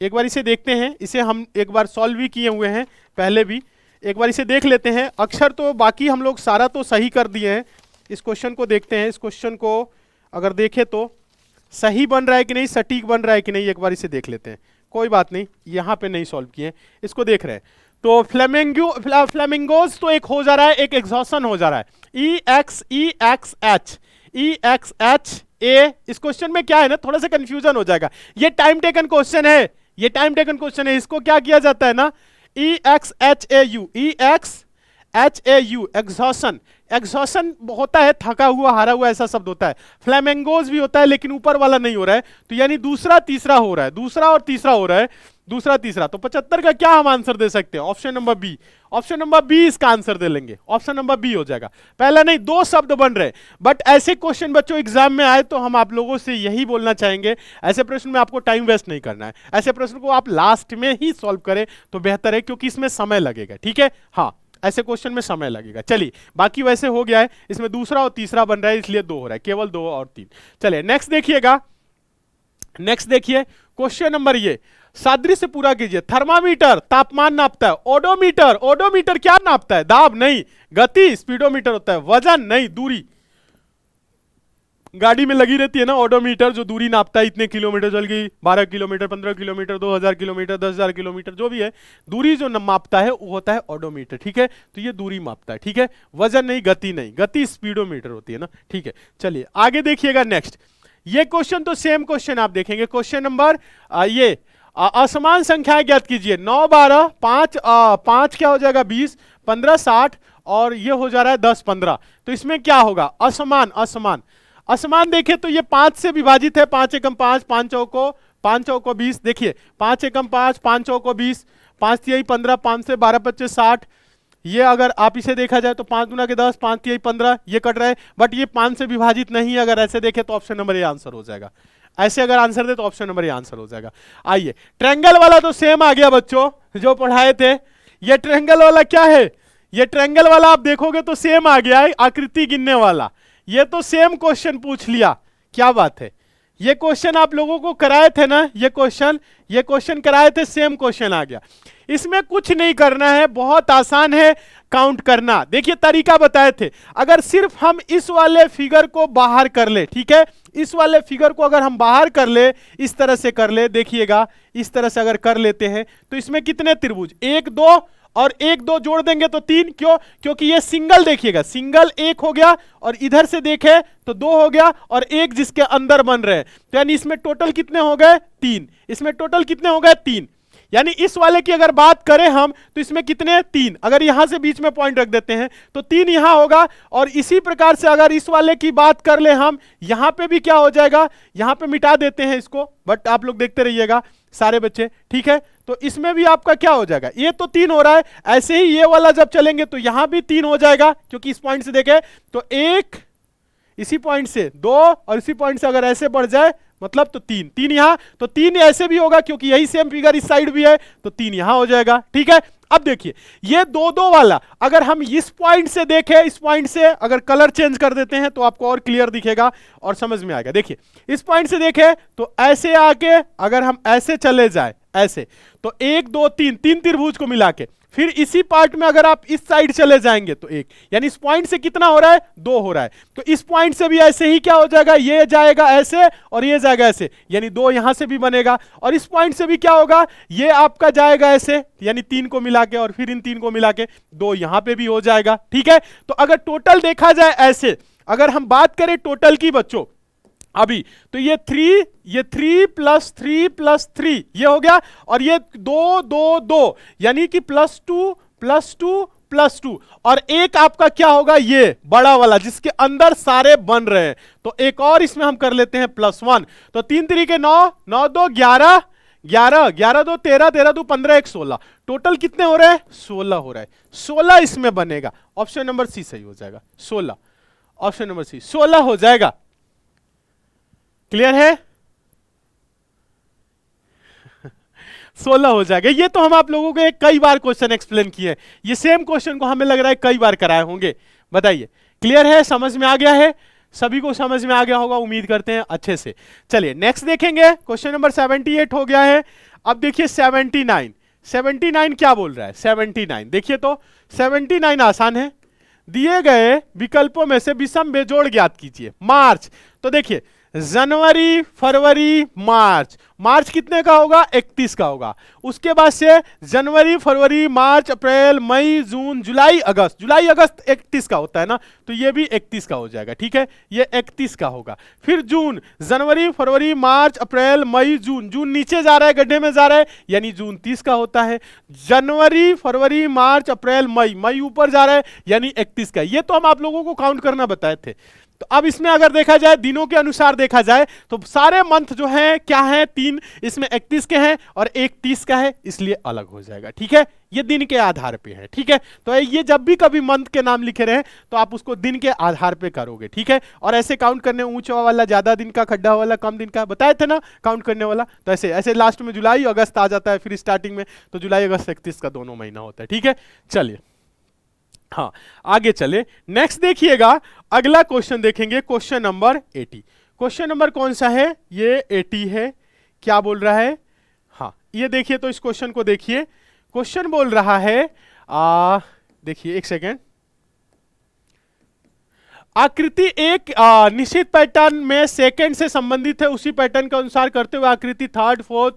एक बार इसे देखते हैं, इसे हम एक बार सॉल्व भी किए हुए हैं पहले भी, एक बार इसे देख लेते हैं, अक्षर तो बाकी हम लोग सारा तो सही कर दिए हैं, इस क्वेश्चन को देखते हैं, इस क्वेश्चन को अगर देखें तो सही बन रहा है कि नहीं, सटीक बन रहा है कि नहीं, एक बार इसे देख लेते हैं, कोई बात नहीं, यहां पे नहीं सॉल्व किए, इसको देख रहे हैं, तो फ्लेमिंगोज तो एक हो जा रहा है, एक एग्जॉशन हो जा रहा है, ई एक्स एच ए, इस क्वेश्चन में क्या है ना, थोड़ा सा कंफ्यूजन हो जाएगा, ये टाइम टेकन क्वेश्चन है, इसको क्या किया जाता है ना, E X H A U exhaustion होता है, थका हुआ हारा हुआ ऐसा शब्द होता है, फ्लेमेंगोज भी होता है लेकिन ऊपर वाला नहीं हो रहा है, तो यानी दूसरा तीसरा हो रहा है, दूसरा और तीसरा हो रहा है, दूसरा तीसरा, तो 75 का क्या हम आंसर दे सकते हैं, ऑप्शन नंबर बी इसका आंसर दे लेंगे, ऑप्शन नंबर बी हो जाएगा, पहला नहीं, 2 शब्द बन रहे, बट ऐसे क्वेश्चन बच्चों एग्जाम में आए तो हम आप लोगों से यही बोलना चाहेंगे, ऐसे प्रश्न में आपको टाइम वेस्ट नहीं करना है, ऐसे प्रश्न को आप लास्ट में ही सॉल्व करें तो बेहतर है, क्योंकि इसमें समय लगेगा, ठीक है, हाँ ऐसे क्वेश्चन में समय लगेगा, चलिए बाकी वैसे हो गया है, इसमें दूसरा और तीसरा बन रहा है इसलिए 2 हो रहा है, केवल 2 और 3, चलिए नेक्स्ट देखिए क्वेश्चन नंबर ये, सादृश्य पूरा कीजिए, थर्मामीटर तापमान नापता है, ओडोमीटर क्या नापता है, दाब नहीं, गति स्पीडोमीटर होता है, वजन नहीं, दूरी, गाड़ी में लगी रहती है ना ओडोमीटर, जो दूरी नापता है, इतने किलोमीटर चल गई, 12 किलोमीटर 15 किलोमीटर 2000 किलोमीटर 10,000 किलोमीटर, जो भी है दूरी जो मापता है वो होता है ओडोमीटर, ठीक है, तो ये दूरी मापता है, ठीक है, वजन नहीं, गति नहीं, गति स्पीडोमीटर होती है ना, ठीक है, चलिए आगे देखिएगा नेक्स्ट, ये क्वेश्चन तो सेम क्वेश्चन आप देखेंगे, क्वेश्चन नंबर ये असमान संख्याएं ज्ञात कीजिए, 9 12 5 क्या हो जाएगा 20 15 60, और ये हो जा रहा है 10 15, तो इसमें क्या होगा, असमान देखें तो ये 5 से विभाजित है, 5 एकम 5 5 चौको 20, देखिए 5 एकम 5 5 चौको 20 5 तिहाई 15 5 से 12 25 60, ये अगर आप इसे देखा जाए तो 5 गुना के 10 5 तिहाई 15, ये कट रहा है, बट ये 5 से विभाजित नहीं, अगर ऐसे देखें तो ऑप्शन नंबर ए आंसर हो जाएगा, ऐसे अगर आंसर दे तो ऑप्शन नंबर ए आंसर हो जाएगा। आइए ट्रायंगल वाला तो सेम आ गया बच्चों जो पढ़ाए थे, ये ट्रायंगल वाला क्या है, ये ट्रायंगल वाला आप देखोगे तो सेम आ गया है, आकृति गिनने वाला, ये तो सेम क्वेश्चन पूछ लिया, क्या बात है, ये क्वेश्चन आप लोगों को कराए थे ना, ये क्वेश्चन कराए थे, सेम क्वेश्चन आ गया, इसमें कुछ नहीं करना है, बहुत आसान है काउंट करना, देखिए तरीका बताए थे, अगर सिर्फ हम इस वाले फिगर को बाहर कर ले, ठीक है, इस वाले फिगर को अगर हम बाहर कर ले, इस तरह से कर ले, देखिएगा इस तरह से अगर कर लेते हैं तो इसमें कितने त्रिभुज, 1 2 और 1 2 जोड़ देंगे तो 3, क्यों, क्योंकि ये सिंगल, देखिएगा सिंगल 1 हो गया, और इधर से देखे तो 2 हो गया, और 1 जिसके अंदर बन रहे हैं, तो यानी इसमें टोटल कितने हो गए 3, इसमें टोटल कितने हो गए 3, यानी इस वाले की अगर बात करें हम तो इसमें कितने 3, अगर यहां से बीच में पॉइंट रख देते हैं तो 3 यहां होगा। और इसी प्रकार से अगर इस वाले की बात कर ले हम, यहां पे भी क्या हो जाएगा, यहां पे मिटा देते हैं इसको, बट आप लोग देखते रहिएगा सारे बच्चे, ठीक है। तो इसमें भी आपका क्या हो जाएगा, ये तो 3 हो रहा है, ऐसे ही ये वाला जब चलेंगे तो यहां भी 3 हो जाएगा, क्योंकि इस पॉइंट से देखें तो 1, इसी पॉइंट से 2, और इसी पॉइंट से अगर ऐसे बढ़ जाए मतलब तो 3, 3 यहां, तो 3 ऐसे भी होगा क्योंकि यही सेम फिगर इस साइड भी है, तो 3 यहां हो जाएगा, ठीक है। अब देखिए ये 2-2 वाला अगर हम इस पॉइंट से देखें, इस पॉइंट से अगर कलर चेंज कर देते हैं तो आपको और क्लियर दिखेगा और समझ में आएगा। देखिए इस पॉइंट से देखें तो ऐसे आके अगर हम ऐसे चले जाए ऐसे, तो 1 2 3 3 त्रिभुज को मिला के, फिर इसी पार्ट में अगर आप इस साइड चले जाएंगे तो 1, यानी इस पॉइंट से कितना हो रहा है, 2 हो रहा है। तो इस पॉइंट से भी ऐसे ही क्या हो जाएगा, ये जाएगा ऐसे और ये जाएगा ऐसे, यानी 2 यहां से भी बनेगा। और इस पॉइंट से भी क्या होगा, ये आपका जाएगा ऐसे, यानी 3 को मिला के, और फिर इन 3 को मिला के 2 यहां पे भी हो जाएगा, ठीक है। तो अगर टोटल देखा जाए ऐसे, अगर हम बात करें टोटल की बच्चों अभी, तो ये 3 प्लस 3 प्लस 3 ये हो गया, और ये 2 2 2 यानी कि +2 +2 +2, और एक आपका क्या होगा, ये बड़ा वाला जिसके अंदर सारे बन रहे हैं, तो एक और इसमें हम कर लेते हैं +1। तो 3 3 के 9, 9 2 11, 11 11 2 13, 13 2 15, 1 16, टोटल कितने हो रहे हैं, 16 हो रहा है। 16 इसमें बनेगा, ऑप्शन नंबर सी सही हो जाएगा, 16, ऑप्शन नंबर सी 16 हो जाएगा। क्लियर है, 16 हो जाएगा। ये तो हम आप लोगों को कई बार क्वेश्चन एक्सप्लेन किए, ये सेम क्वेश्चन को हमें लग रहा है कई बार कराए होंगे। बताइए क्लियर है, समझ में आ गया है, सभी को समझ में आ गया होगा, उम्मीद करते हैं अच्छे से। चलिए नेक्स्ट देखेंगे, क्वेश्चन नंबर 78 हो गया है। अब देखिए 79 क्या बोल रहा है, 79 देखिए तो 79 आसान है, दिए गए विकल्पों में से विषम बेजोड़ ज्ञात कीजिए। मार्च, तो देखिए जनवरी फरवरी मार्च, मार्च कितने का होगा, 31 का होगा। उसके बाद से जनवरी फरवरी मार्च अप्रैल मई जून जुलाई अगस्त, जुलाई अगस्त 31 का होता है ना, तो ये भी 31 का हो जाएगा, ठीक है, ये 31 का होगा। फिर जून, जनवरी फरवरी मार्च अप्रैल मई जून, जून नीचे जा रहा है, गड्ढे में जा रहा है, यानी जून 30 का होता है। जनवरी फरवरी मार्च अप्रैल मई, मई ऊपर जा रहा है, यानी 31 का। ये तो हम आप लोगों को काउंट करना बताए थे। तो अब इसमें अगर देखा जाए दिनों के अनुसार देखा जाए तो सारे मंथ जो हैं क्या हैं, 3, इसमें 31 के हैं और 1 30 का है, इसलिए अलग हो जाएगा, ठीक है। ये दिन के आधार पे है, ठीक है। तो ये जब भी कभी मंथ के नाम लिखे रहे तो आप उसको दिन के आधार पे करोगे, ठीक है। और ऐसे काउंट करने, ऊंचा वाला ज्यादा दिन का, खड्डा वाला कम दिन का, बताए थे ना काउंट करने वाला। तो ऐसे ऐसे लास्ट में जुलाई अगस्त आ जाता है, फिर स्टार्टिंग में तो जुलाई अगस्त 31 का दोनों महीना होता है, ठीक है। चलिए हाँ आगे चले, नेक्स्ट देखिएगा, अगला क्वेश्चन देखेंगे, क्वेश्चन नंबर 80। क्वेश्चन नंबर कौन सा है, ये 80 है। क्या बोल रहा है, हाँ ये देखिए, तो इस क्वेश्चन को देखिए, क्वेश्चन बोल रहा है देखिए एक सेकेंड, आकृति एक निश्चित पैटर्न में सेकंड से संबंधित है, उसी पैटर्न के अनुसार करते हुए आकृति थर्ड फोर्थ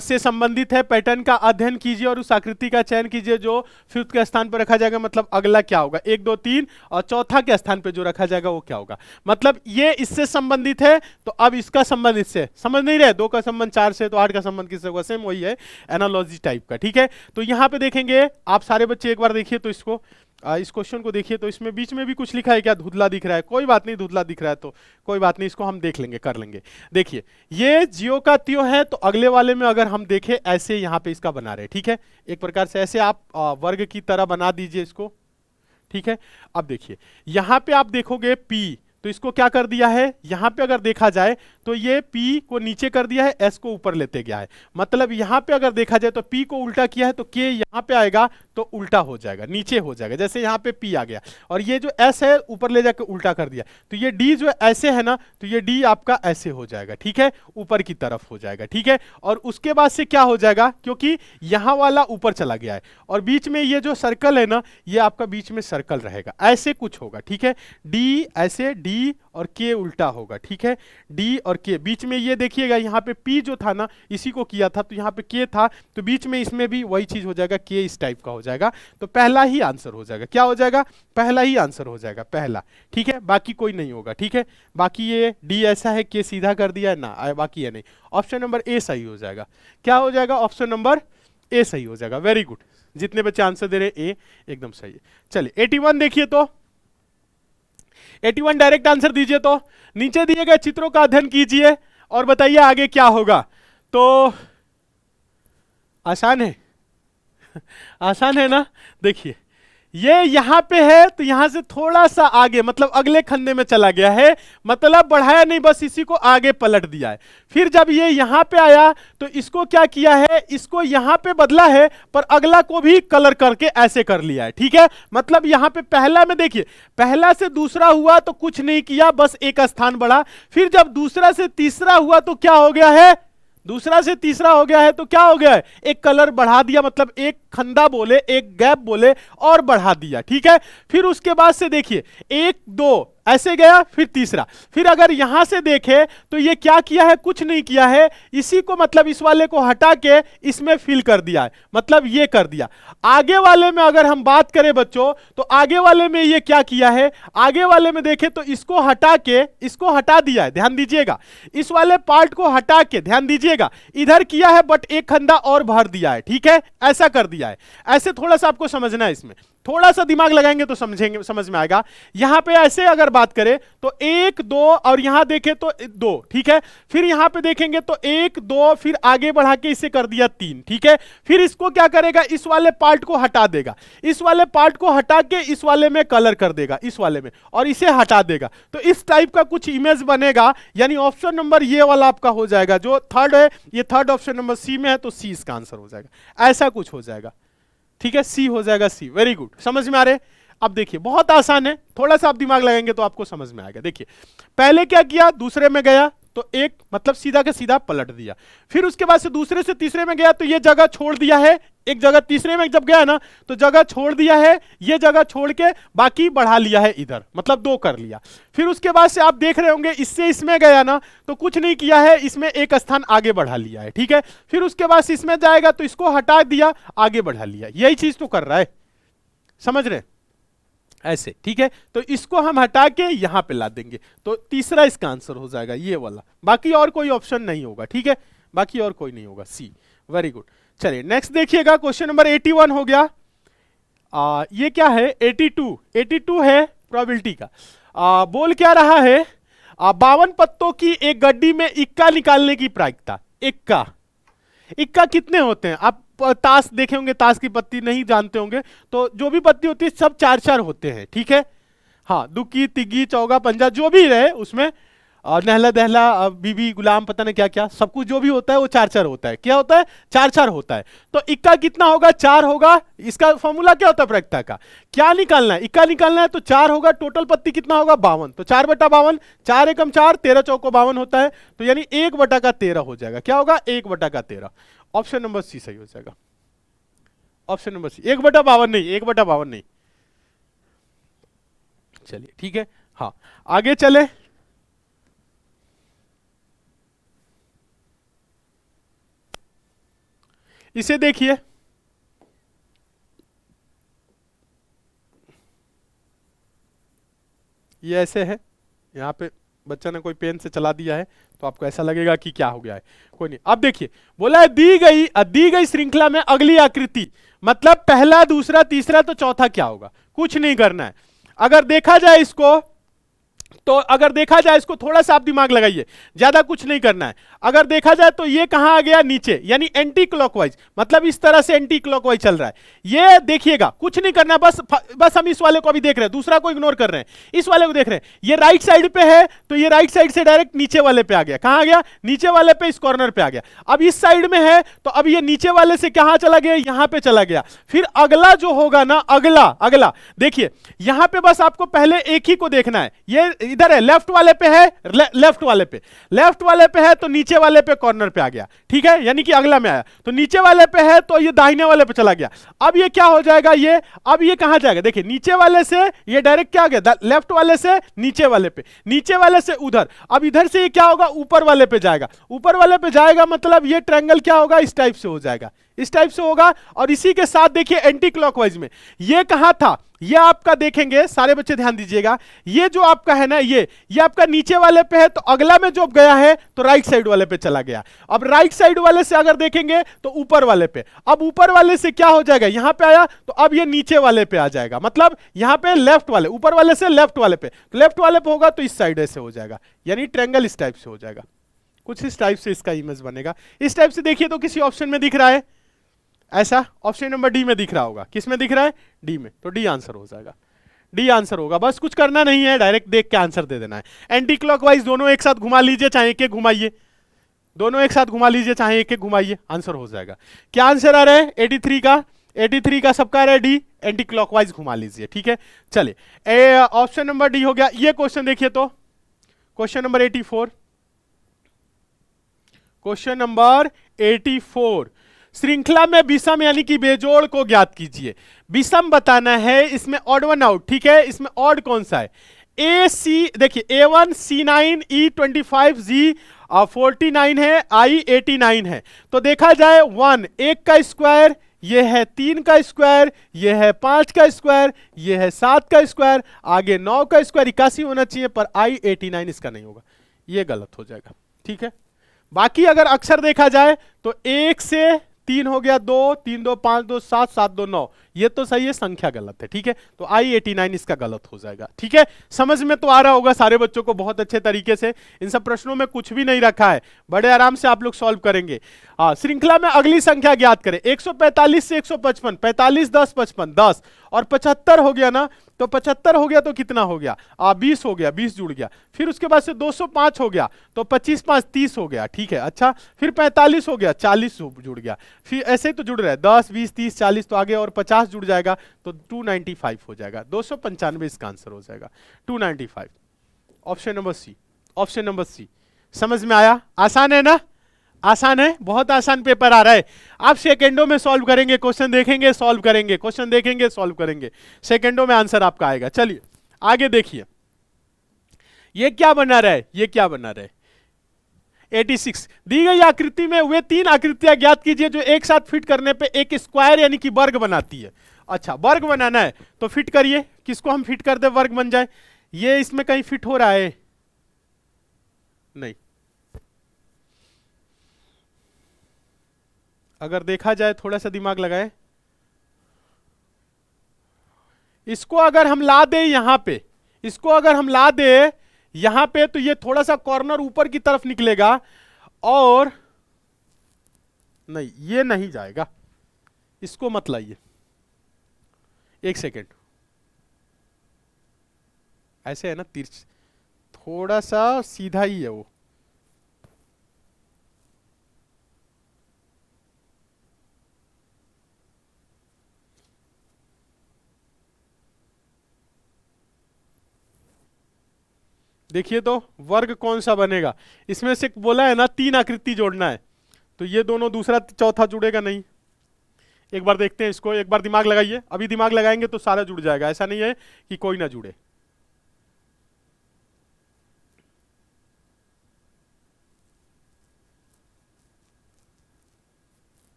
से संबंधित है। पैटर्न का अध्ययन कीजिए और उस आकृति का चयन कीजिए जो फिफ्थ के स्थान पर रखा जाएगा। मतलब अगला क्या होगा, 1 2 3, और चौथा के स्थान पे जो रखा जाएगा वो क्या होगा। मतलब ये इससे संबंधित है, तो अब इसका संबंध इससे, समझ नहीं रहे, 2 का संबंध 4 से, तो 8 का संबंध किससे होगा, सेम वही है, एनालॉजी टाइप का, ठीक है। तो यहाँ पे देखेंगे आप सारे बच्चे, एक बार देखिए तो इसको, इस क्वेश्चन को देखिए, तो इसमें बीच में भी कुछ लिखा है क्या, धुंधला दिख रहा है, कोई बात नहीं, धुंधला दिख रहा है तो कोई बात नहीं, इसको हम देख लेंगे, कर लेंगे। देखिए ये जियो का त्यों है, तो अगले वाले में अगर हम देखें ऐसे यहाँ पे इसका बना रहे, ठीक है, एक प्रकार से ऐसे आप वर्ग की तरह बना दीजिए इसको, ठीक है। अब देखिए यहाँ पे आप देखोगे P, तो इसको क्या कर दिया है, यहां पे अगर देखा जाए तो ये P को नीचे कर दिया है, S को ऊपर लेते गया है। मतलब यहां पे अगर देखा जाए तो P को उल्टा किया है, तो K यहां पे आएगा तो उल्टा हो जाएगा, नीचे हो जाएगा। जैसे यहाँ पे P आ गया और ये जो S है ऊपर ले जाकर उल्टा कर दिया, तो ये D जो ऐसे है ना, तो ये D आपका ऐसे हो जाएगा, ठीक है, ऊपर की तरफ हो जाएगा, ठीक है। और उसके बाद से क्या हो जाएगा, क्योंकि यहाँ वाला ऊपर चला गया है और बीच में ये जो सर्कल है ना, ये आपका बीच में सर्कल रहेगा, ऐसे कुछ होगा, ठीक है। D ऐसे, D और K उल्टा होगा, ठीक है, D और K बीच में, ये देखिएगा यहाँ पे P जो था ना, इसी को किया था, तो यहाँ पे K था, तो बीच में इसमें भी वही चीज हो जाएगा, K इस टाइप का हो जाएगा। तो पहला ही आंसर हो जाएगा, क्या हो जाएगा, पहला ही आंसर हो जाएगा, पहला, ठीक है, बाकी कोई नहीं होगा, ठीक है। बाकी ये D ऐसा है, K सीधा कर दिया है ना, बाकी है नहीं, ऑप्शन नंबर ए सही हो जाएगा। क्या हो जाएगा, ऑप्शन नंबर ए सही हो जाएगा। वेरी गुड, जितने बच्चे आंसर दे रहे ए एकदम सही है। चलिए 81 देखिए, तो 81 डायरेक्ट आंसर दीजिए। तो नीचे दिए गए चित्रों का अध्ययन कीजिए और बताइए आगे क्या होगा। तो आसान है आसान है ना। देखिए ये यहां पे है तो यहां से थोड़ा सा आगे, मतलब अगले खन्ने में चला गया है, मतलब बढ़ाया नहीं, बस इसी को आगे पलट दिया है। फिर जब ये यहां पे आया तो इसको क्या किया है, इसको यहां पे बदला है, पर अगला को भी कलर करके ऐसे कर लिया है। ठीक है, मतलब यहां पे पहला में देखिए, पहला से दूसरा हुआ तो कुछ नहीं किया, बस एक स्थान बढ़ा। फिर जब दूसरा से तीसरा हुआ तो क्या हो गया है, दूसरा से तीसरा हो गया है तो क्या हो गया है, एक कलर बढ़ा दिया, मतलब एक खंदा बोले, एक गैप बोले और बढ़ा दिया। ठीक है, फिर उसके बाद से देखिए 1 2 ऐसे गया, फिर तीसरा। फिर अगर यहां से देखें तो ये क्या किया है, कुछ नहीं किया है, इसी को मतलब इस वाले को हटा के इसमें फिल कर दिया है, मतलब ये कर दिया। आगे वाले में अगर हम बात करें बच्चों, तो आगे वाले में ये क्या किया है, आगे वाले में देखें तो इसको हटा के इसको हटा दिया है, ध्यान दीजिएगा, इस वाले पार्ट को हटा के ध्यान दीजिएगा, इधर किया है बट एक खंदा और भर दिया है। ठीक है, ऐसा कर दिया है। ऐसे थोड़ा सा आपको समझना है, इसमें थोड़ा सा दिमाग लगाएंगे तो समझेंगे, समझ में आएगा। यहां पे ऐसे अगर बात करें तो 1 2 और यहां देखें तो 2। ठीक है, फिर यहां पे देखेंगे तो 1 2, फिर आगे बढ़ा के इसे कर दिया 3। ठीक है, फिर इसको क्या करेगा, इस वाले पार्ट को हटा देगा, इस वाले पार्ट को हटा के इस वाले में कलर कर देगा, इस वाले में, और इसे हटा देगा। तो इस टाइप का कुछ इमेज बनेगा, यानी ऑप्शन नंबर ये वाला आपका हो जाएगा, जो थर्ड है, ये थर्ड ऑप्शन नंबर सी में है, तो सी इसका आंसर हो जाएगा। ऐसा कुछ हो जाएगा। ठीक है, सी हो जाएगा, सी। वेरी गुड, समझ में आ रहे। अब देखिए बहुत आसान है, थोड़ा सा आप दिमाग लगाएंगे तो आपको समझ में आएगा। देखिए पहले क्या किया, दूसरे में गया तो एक मतलब सीधा के सीधा पलट दिया, फिर उसके बाद से दूसरे से तीसरे में गया तो ये जगह छोड़ दिया है, एक जगह तीसरे में जब गया ना तो जगह छोड़ दिया है, ये जगह छोड़ के बाकी बढ़ा लिया है इधर, मतलब 2 कर लिया। फिर उसके बाद से आप देख रहे होंगे इससे इसमें गया ना तो कुछ नहीं किया है, इसमें एक स्थान आगे बढ़ा लिया है। ठीक है, फिर उसके बाद से इसमें जाएगा तो इसको हटा दिया, आगे बढ़ा लिया, यही चीज तो कर रहा है, समझ रहे ऐसे। ठीक है, तो इसको हम हटा के यहां पे ला देंगे, तो तीसरा इसका आंसर हो जाएगा ये वाला, बाकी और कोई ऑप्शन नहीं होगा। ठीक है, बाकी और कोई नहीं होगा, सी। Very good. चलिए नेक्स्ट देखिएगा, क्वेश्चन नंबर 81 हो गया। ये क्या है, 82 है प्रोबेबिलिटी का। बोल क्या रहा है, 52 पत्तों की एक गड्डी में इक्का निकालने की प्रायिकता। इक्का कितने होते हैं, आप ताश देखे होंगे, ताश की पत्ती नहीं जानते होंगे, तो जो भी पत्ती होती है सब 4-4 होते हैं। ठीक है, हाँ, दुक्की तिग्गी चौगा पंजा जो भी रहे उसमें, नहला दहला बीबी गुलाम पता नहीं क्या क्या, सब कुछ जो भी होता है वो 4-4 होता है। क्या होता है, 4-4 होता है। तो इक्का कितना होगा, 4 होगा। इसका फॉर्मूला क्या होता है प्रायिकता का, क्या निकालना है, इक्का निकालना है तो 4 होगा। टोटल पत्ती कितना होगा, 52, तो 4/52, 4 एकम 4, 13 चौको 52 होता है, तो यानी 1/13 हो जाएगा। क्या होगा, 1/13। ऑप्शन नंबर सी सही हो जाएगा, ऑप्शन नंबर सी। 1/52 नहीं, 1/52 नहीं। चलिए ठीक है, हाँ आगे चले। इसे देखिए, ये ऐसे है, यहां पे बच्चा ने कोई पेन से चला दिया है तो आपको ऐसा लगेगा कि क्या हो गया है, कोई नहीं। अब देखिए बोला है दी गई श्रृंखला में अगली आकृति, मतलब पहला दूसरा तीसरा तो चौथा क्या होगा, कुछ नहीं करना है। अगर देखा जाए इसको थोड़ा सा आप दिमाग लगाइए, ज्यादा कुछ नहीं करना है। अगर देखा जाए तो ये कहां आ गया, नीचे, यानी एंटी क्लॉकवाइज, मतलब इस तरह से एंटी क्लॉकवाइज चल रहा है। ये देखिएगा, कुछ नहीं करना, बस हम इस वाले को अभी देख रहे हैं, दूसरा को इग्नोर कर रहे हैं, इस वाले को देख रहे हैं। ये राइट साइड पे है तो ये राइट साइड से डायरेक्ट नीचे वाले पे आ गया। कहां आ गया, नीचे वाले पे, इस कॉर्नर पे आ गया। अब इस साइड में है तो अब ये नीचे वाले से कहां चला गया, यहां पे चला गया। फिर अगला जो होगा ना, अगला देखिए, यहां पे बस आपको पहले एक ही को देखना है। ये इधर है, लेफ्ट वाले पे है, लेफ्ट वाले पे है तो नीचे वाले पे कॉर्नर पे आ गया। ठीक है, यानी कि अगला में आया तो नीचे वाले पे है तो ये दाहिने वाले पे चला गया। अब ये क्या हो जाएगा, अब ये कहां जाएगा, देखिए नीचे वाले से ये डायरेक्ट क्या आ गया, लेफ्ट वाले से नीचे वाले पे, नीचे वाले से उधर। अब इधर से ये क्या होगा, ऊपर वाले पे जाएगा, ऊपर वाले पे जाएगा, मतलब ये ट्रायंगल क्या होगा, इस टाइप से हो जाएगा, इस टाइप से होगा। और इसी के साथ देखिए एंटी क्लॉकवाइज में ये कहां था, ये आपका देखेंगे सारे बच्चे ध्यान दीजिएगा, ये जो आपका है ना ये आपका नीचे वाले पे है, तो अगला में जो गया है तो राइट साइड वाले पे चला गया। अब राइट साइड वाले से अगर देखेंगे तो ऊपर वाले पे, अब ऊपर वाले से क्या हो जाएगा, यहां पे आया तो अब ये नीचे वाले पे आ जाएगा, मतलब यहां पे लेफ्ट वाले, ऊपर वाले से लेफ्ट वाले पे, तो लेफ्ट वाले पे होगा तो इस साइड ऐसे हो जाएगा, यानी ट्रायंगल इस टाइप से हो जाएगा, कुछ इस टाइप से इसका इमेज बनेगा। इस टाइप से देखिए तो किसी ऑप्शन में दिख रहा है ऐसा, ऑप्शन नंबर डी में दिख रहा होगा, किस में दिख रहा है, डी में, तो डी आंसर हो जाएगा, डी आंसर होगा। बस कुछ करना नहीं है, डायरेक्ट देख के आंसर दे देना है। एंटी क्लॉकवाइज दोनों एक साथ घुमा लीजिए, चाहे एक एक घुमाइए, दोनों एक साथ घुमा लीजिए, चाहे एक एक घुमाइए, आंसर हो जाएगा। क्या आंसर आ रहा है 83 का, 83 का सबका आ रहा है डी, एंटी क्लॉकवाइज घुमा लीजिए, ठीक है। चलिए ऑप्शन नंबर डी हो गया। ये क्वेश्चन देखिए तो, क्वेश्चन नंबर 84, क्वेश्चन नंबर 84, श्रृंखला में विषम यानी कि बेजोड़ को ज्ञात कीजिए। विषम बताना है, इसमें ऑड वन आउट, ठीक है, इसमें ऑड कौन सा है, ए सी, देखिए A1 C9 E25 G 49 है, I 89 है, तो देखा जाए 1 1 का स्क्वायर, ये है 3 का स्क्वायर, ये है 5 का स्क्वायर, ये है 7 का स्क्वायर, आगे 9 का स्क्वायर 81 होना चाहिए, पर I 89 इसका नहीं होगा, ये गलत हो जाएगा, ठीक है। बाकी अगर अक्षर देखा जाए तो 1 से 3 हो गया, 2 3 2 5 2 7 7 2 9, ये तो सही है, संख्या गलत है, ठीक है, तो I 89 इसका गलत हो जाएगा, ठीक है। समझ में तो आ रहा होगा सारे बच्चों को बहुत अच्छे तरीके से, इन सब प्रश्नों में कुछ भी नहीं रखा है, बड़े आराम से आप लोग सॉल्व करेंगे। श्रृंखला में अगली संख्या ज्ञात करें, 145 से 155, 45 10 55 10 और 75 हो गया ना, तो 75 हो गया तो कितना हो गया, 20 हो गया, 20 जुड़ गया, फिर उसके बाद से 205 हो गया तो 25 5 30 हो गया, ठीक है। अच्छा, फिर 45 हो गया, 40 जुड़ गया, फिर ऐसे ही तो जुड़ रहा है 10 20 30 40, तो आगे और 50 जुड़ जाएगा तो 295 हो जाएगा, 295 इसका आंसर हो जाएगा, 295, option number C, option number C. समझ में आया, आसान है ना, आसान है, बहुत आसान पेपर आ रहा है, आप सेकंडों में सॉल्व करेंगे, क्वेश्चन देखेंगे सॉल्व करेंगे, क्वेश्चन देखेंगे सॉल्व करेंगे, सेकंडों में आंसर आपका आएगा। चलिए आगे देखिए, ये क्या बना रहा है, ये क्या बना रहा है, 86 दी गई आकृति में वे 3 आकृतियां ज्ञात कीजिए जो एक साथ फिट करने पे एक स्क्वायर यानी कि वर्ग बनाती है। अच्छा, वर्ग बनाना है तो फिट करिए, किसको हम फिट कर दे वर्ग बन जाए, ये इसमें कहीं फिट हो रहा है, नहीं, अगर देखा जाए थोड़ा सा दिमाग लगाए, इसको अगर हम ला दे यहां पे, इसको अगर हम ला दे यहां पे, तो ये थोड़ा सा कॉर्नर ऊपर की तरफ निकलेगा, और नहीं ये नहीं जाएगा, इसको मत लाइए, एक सेकेंड, ऐसे है ना तिरछ, थोड़ा सा सीधा ही है वो, देखिए तो वर्ग कौन सा बनेगा, इसमें से बोला है ना 3 आकृति जोड़ना है, तो ये दोनों दूसरा चौथा जुड़ेगा नहीं, एक बार देखते हैं इसको, एक बार दिमाग लगाइए, अभी दिमाग लगाएंगे तो सारा जुड़ जाएगा, ऐसा नहीं है कि कोई ना जुड़े।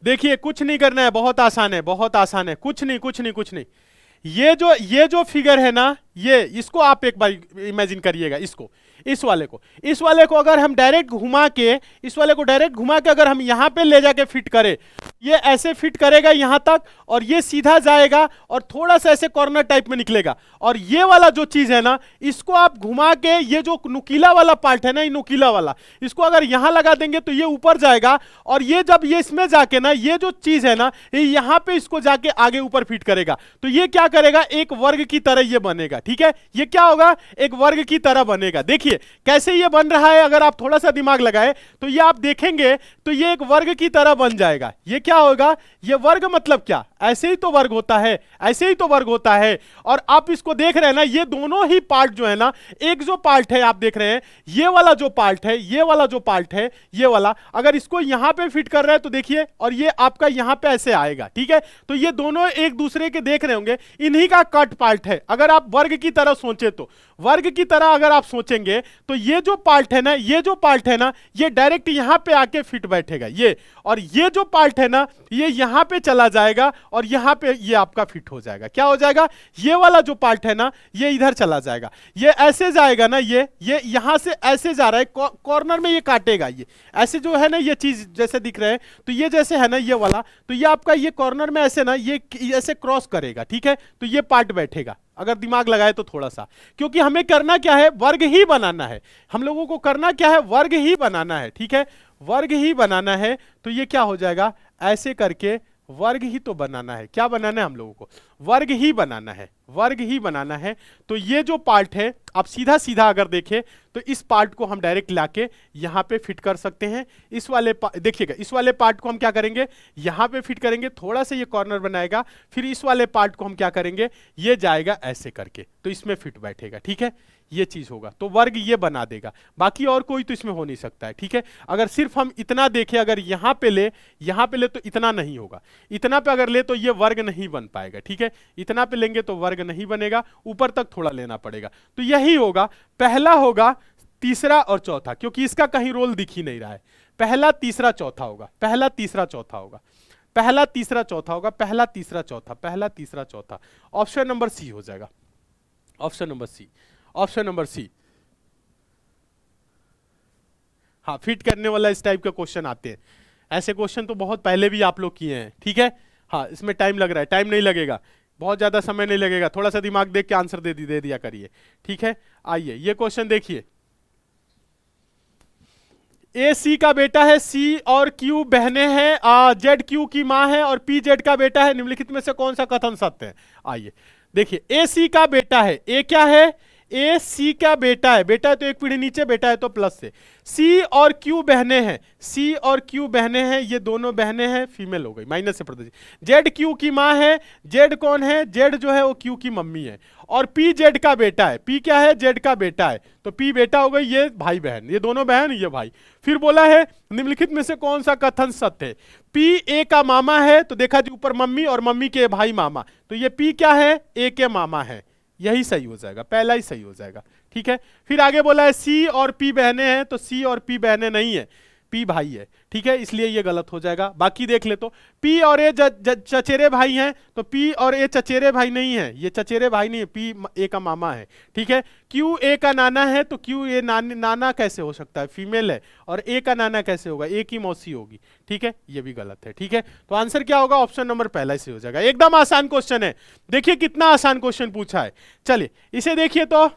देखिए कुछ नहीं करना है, बहुत आसान है, बहुत आसान है, कुछ नहीं कुछ नहीं कुछ नहीं, ये जो फिगर है ना, ये इसको आप एक बार इमेजिन करिएगा, इसको, इस वाले को अगर हम डायरेक्ट घुमा के, इस वाले को डायरेक्ट घुमा के अगर हम यहां पे ले जाके फिट करें, ये ऐसे फिट करेगा यहां तक, और ये सीधा जाएगा और थोड़ा सा ऐसे कॉर्नर टाइप में निकलेगा, और ये वाला जो चीज है ना, इसको आप घुमा के, ये जो नुकीला वाला पार्ट है ना, ये नुकीला वाला, इसको अगर यहां लगा देंगे तो ये ऊपर जाएगा, और ये जब ये इसमें जाके ना, ये जो चीज है ना, ये यहां पे इसको जाके आगे ऊपर फिट करेगा, तो ये क्या करेगा, एक वर्ग की तरह ये बनेगा, ठीक है, ये क्या होगा, एक वर्ग की तरह बनेगा। देखिए कैसे ये बन रहा है, अगर आप थोड़ा सा दिमाग लगाए तो ये आप देखेंगे तो ये एक वर्ग की तरह बन जाएगा। ये क्या होगा, ये वर्ग मतलब क्या, ऐसे ही तो वर्ग होता है, ऐसे ही तो वर्ग होता है। और आप इसको देख रहे हैं ना, ये दोनों ही पार्ट जो है ना, एक जो पार्ट है आप देख रहे हैं, ये वाला जो पार्ट है, ये वाला जो पार्ट है, ये वाला, अगर इसको यहां पे फिट कर रहे हैं तो देखिए, और ये आपका यहां पे ऐसे आएगा, ठीक है। तो ये दोनों एक दूसरे के देख रहे होंगे, इन्हीं का कट पार्ट है। अगर आप वर्ग की तरह सोचे तो, वर्ग की तरह अगर आप सोचेंगे तो ये जो पार्ट है ना, ये जो पार्ट है ना, ये डायरेक्ट यहां पे आके फिट बैठेगा ये, और ये जो पार्ट है ना, ये यहां पे चला जाएगा और यहां पे ये आपका फिट हो जाएगा। क्या हो जाएगा? ये वाला जो पार्ट है ना, ये इधर चला जाएगा, ये ऐसे जाएगा ना, ये यहां से ऐसे जा रहा है, कॉर्नर में ये काटेगा, ये ऐसे जो है ना, ये चीज जैसे दिख रहे हैं, तो ये जैसे है ना ये वाला, तो ये आपका ये कॉर्नर में ऐसे ना, ये ऐसे क्रॉस करेगा, ठीक है। तो ये पार्ट बैठेगा, अगर दिमाग लगाए तो थोड़ा सा, क्योंकि हमें करना क्या है? वर्ग ही बनाना है। हम लोगों को करना क्या है? वर्ग ही बनाना है, ठीक है, वर्ग ही बनाना है। तो ये क्या हो जाएगा? ऐसे करके वर्ग ही तो बनाना है। क्या बनाना है हम लोगों को? वर्ग ही बनाना है, वर्ग ही बनाना है। तो ये जो पार्ट है, आप सीधा सीधा अगर देखें तो इस पार्ट को हम डायरेक्ट लाके यहां पे फिट कर सकते हैं। इस वाले देखिएगा, इस वाले पार्ट को हम क्या करेंगे? यहां पे फिट करेंगे, थोड़ा सा ये कॉर्नर बनाएगा, फिर इस वाले पार्ट को हम क्या करेंगे? ये जाएगा ऐसे करके, तो इसमें फिट बैठेगा, ठीक है। ये चीज होगा तो वर्ग ये बना देगा, बाकी और कोई तो इसमें हो नहीं सकता है, ठीक है। अगर सिर्फ हम इतना देखें, अगर यहां पे ले तो इतना नहीं होगा, इतना पे अगर ले तो ये वर्ग नहीं बन पाएगा, ठीक है। इतना पे लेंगे तो वर्ग नहीं बनेगा, ऊपर तक थोड़ा लेना पड़ेगा। तो यही होगा, पहला होगा, तीसरा और चौथा, क्योंकि इसका कहीं रोल दिख ही नहीं रहा है। पहला तीसरा चौथा होगा, पहला तीसरा चौथा होगा, पहला तीसरा चौथा होगा, पहला तीसरा चौथा, पहला तीसरा चौथा। ऑप्शन नंबर सी हो जाएगा, option number C, option number C. हाँ, फिट करने वाला इस टाइप के क्वेश्चन आते हैं। ऐसे क्वेश्चन तो बहुत पहले भी आप लोग किए हैं, ठीक है। हाँ, इसमें टाइम लग रहा है, टाइम नहीं लगेगा, बहुत ज्यादा समय नहीं लगेगा, थोड़ा सा दिमाग देख के आंसर दे दिया करिए, ठीक है। आइए ये क्वेश्चन देखिए, ए सी का बेटा है, सी और क्यू बहनें हैं, जेड क्यू की मां है और पी जेड का बेटा है, निम्नलिखित में से कौन सा कथन सत्य है? आइए देखिए, ए सी का बेटा है, ए क्या है? ए सी का बेटा है, बेटा है तो एक पीढ़ी नीचे, बेटा है तो प्लस से। सी और क्यू बहनें हैं, सी और क्यू बहनें हैं, ये दोनों बहनें हैं, फीमेल हो गई, माइनस से प्रदर्शित। जेड क्यू की मां है, जेड कौन है? जेड जो है वो क्यू की मम्मी है, और पी जेड का बेटा है, पी क्या है? जेड का बेटा है, तो पी बेटा हो गई, ये भाई बहन, ये दोनों बहन, ये भाई। फिर बोला है निम्नलिखित में से कौन सा कथन सत्य है? पी ए का मामा है, तो देखा जी ऊपर मम्मी और मम्मी के भाई मामा, तो ये पी क्या है? ए के मामा है, यही सही हो जाएगा, पहला ही सही हो जाएगा, ठीक है। फिर आगे बोला है सी और पी बहनें हैं, तो सी और पी बहनें नहीं है, पी भाई है, ठीक है, इसलिए ये गलत हो जाएगा। बाकी देख ले तो पी और ए चचेरे भाई हैं, तो पी और ए चचेरे भाई नहीं है, ये चचेरे भाई नहीं है, पी ए का मामा है, ठीक है। क्यू ए का नाना है, तो क्यू ए नाना कैसे हो सकता है? फीमेल है, और ए का नाना कैसे होगा? ए की मौसी होगी, ठीक है, ये भी गलत है, ठीक है। तो आंसर क्या होगा? ऑप्शन नंबर पहला से हो जाएगा। एकदम आसान क्वेश्चन है, देखिए कितना आसान क्वेश्चन पूछा है। चलिए इसे देखिए, तो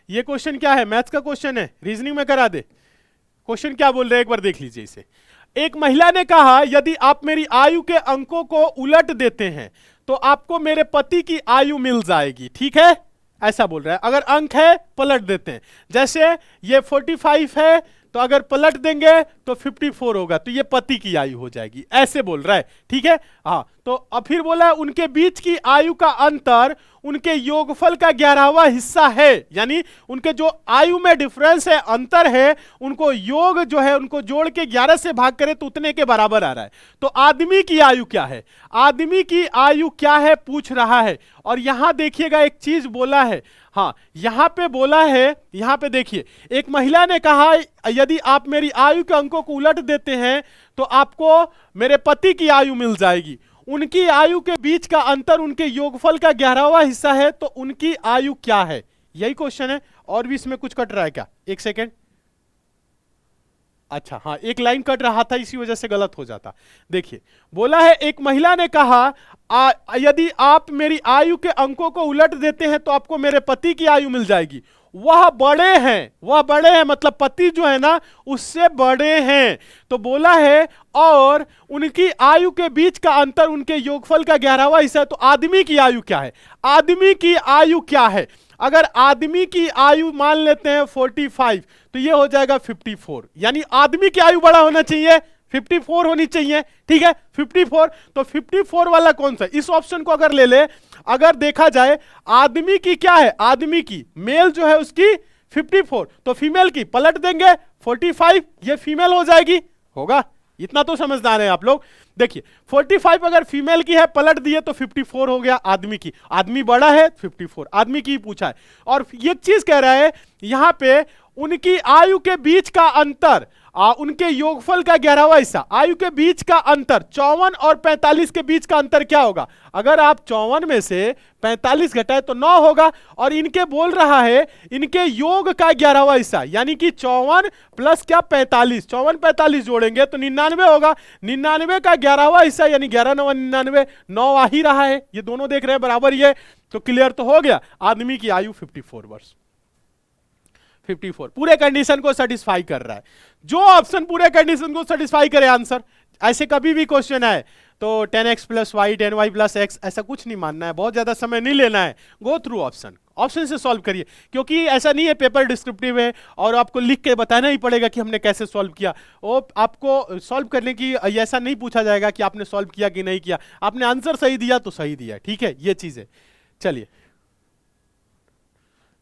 ये क्वेश्चन क्या है? मैथ्स का क्वेश्चन है, रीजनिंग में करा दे। क्वेश्चन क्या बोल रहे हैं एक बार देख लीजिए इसे। एक महिला ने कहा, यदि आप मेरी आयु के अंकों को उलट देते हैं तो आपको मेरे पति की आयु मिल जाएगी, ठीक है, ऐसा बोल रहा है। अगर अंक है पलट देते हैं, जैसे ये 45 है, तो अगर पलट देंगे तो 54 होगा, तो ये पति की आयु हो जाएगी, ऐसे बोल रहा है, ठीक है। हाँ, तो अब फिर बोला उनके बीच की आयु का अंतर उनके योगफल का 11वां हिस्सा है, यानी उनके जो आयु में डिफरेंस है, अंतर है, उनको योग जो है उनको जोड़ के 11 से भाग करें तो उतने के बराबर आ रहा है। तो आदमी की आयु क्या है? आदमी की आयु क्या है पूछ रहा है। और यहां देखिएगा एक चीज बोला है, हाँ यहां पे बोला है, यहां पे देखिए, एक महिला ने कहा यदि आप मेरी आयु के अंकों को उलट देते हैं तो आपको मेरे पति की आयु मिल जाएगी। उनकी आयु के बीच का अंतर उनके योगफल का 11वां हिस्सा है, तो उनकी आयु क्या है? यही क्वेश्चन है। और भी इसमें कुछ कट रहा है क्या? एक सेकेंड, अच्छा हाँ, एक लाइन कट रहा था, इसी वजह से गलत हो जाता। देखिए बोला है, एक महिला ने कहा यदि आप मेरी आयु के अंकों को उलट देते हैं तो आपको मेरे पति की आयु मिल जाएगी। वह बड़े हैं, वह बड़े हैं, मतलब पति जो है ना उससे बड़े हैं। तो बोला है और उनकी आयु के बीच का अंतर उनके योगफल का 11वां हिस्सा है। तो आदमी की आयु क्या है? आदमी की आयु क्या है? अगर आदमी की आयु मान लेते हैं 45, तो ये हो जाएगा 54, यानी आदमी की आयु बड़ा होना चाहिए, 54 होनी चाहिए, ठीक है 54। तो 54 वाला कौन सा, इस ऑप्शन को अगर ले ले, अगर देखा जाए आदमी की क्या है, आदमी की मेल जो है उसकी 54, तो फीमेल की पलट देंगे 45, ये फीमेल हो जाएगी, होगा, इतना तो समझदार है आप लोग। देखिए 45 अगर फीमेल की है पलट दिए तो 54 हो गया आदमी की, आदमी बड़ा है 54, आदमी की पूछा है। और ये चीज कह रहा है यहां पे उनकी आयु के बीच का अंतर, उनके योगफल का 11वां हिस्सा, आयु के बीच का अंतर 54 और 45 के बीच का अंतर क्या होगा, अगर आप 54 में से 45 घटाए तो 9 होगा, और इनके बोल रहा है इनके योग का 11वां हिस्सा, यानी कि 54 प्लस क्या 45, 54 45 जोड़ेंगे तो 99 होगा, 99 का 11वां हिस्सा यानी 11 9 99, 9 आ ही रहा है, ये दोनों देख रहे हैं बराबर ही है, तो क्लियर तो हो गया, आदमी की आयु 54 वर्ष, 54 पूरे कंडीशन को सेटिस्फाई कर रहा है। जो ऑप्शन पूरे कंडीशन को सेटिस्फाई करे आंसर, ऐसे कभी भी क्वेश्चन आए तो 10x plus Y 10y plus x ऐसा कुछ नहीं मानना है, बहुत ज्यादा समय नहीं लेना है, गो थ्रू ऑप्शन, ऑप्शन से सॉल्व करिए, क्योंकि ऐसा नहीं है पेपर डिस्क्रिप्टिव है और आपको लिख के बताना ही पड़ेगा कि हमने कैसे सॉल्व किया, वो आपको सॉल्व करने की ऐसा नहीं पूछा जाएगा कि आपने सॉल्व किया कि नहीं किया, आपने आंसर सही दिया तो सही दिया, ठीक है, ये चीज है। चलिए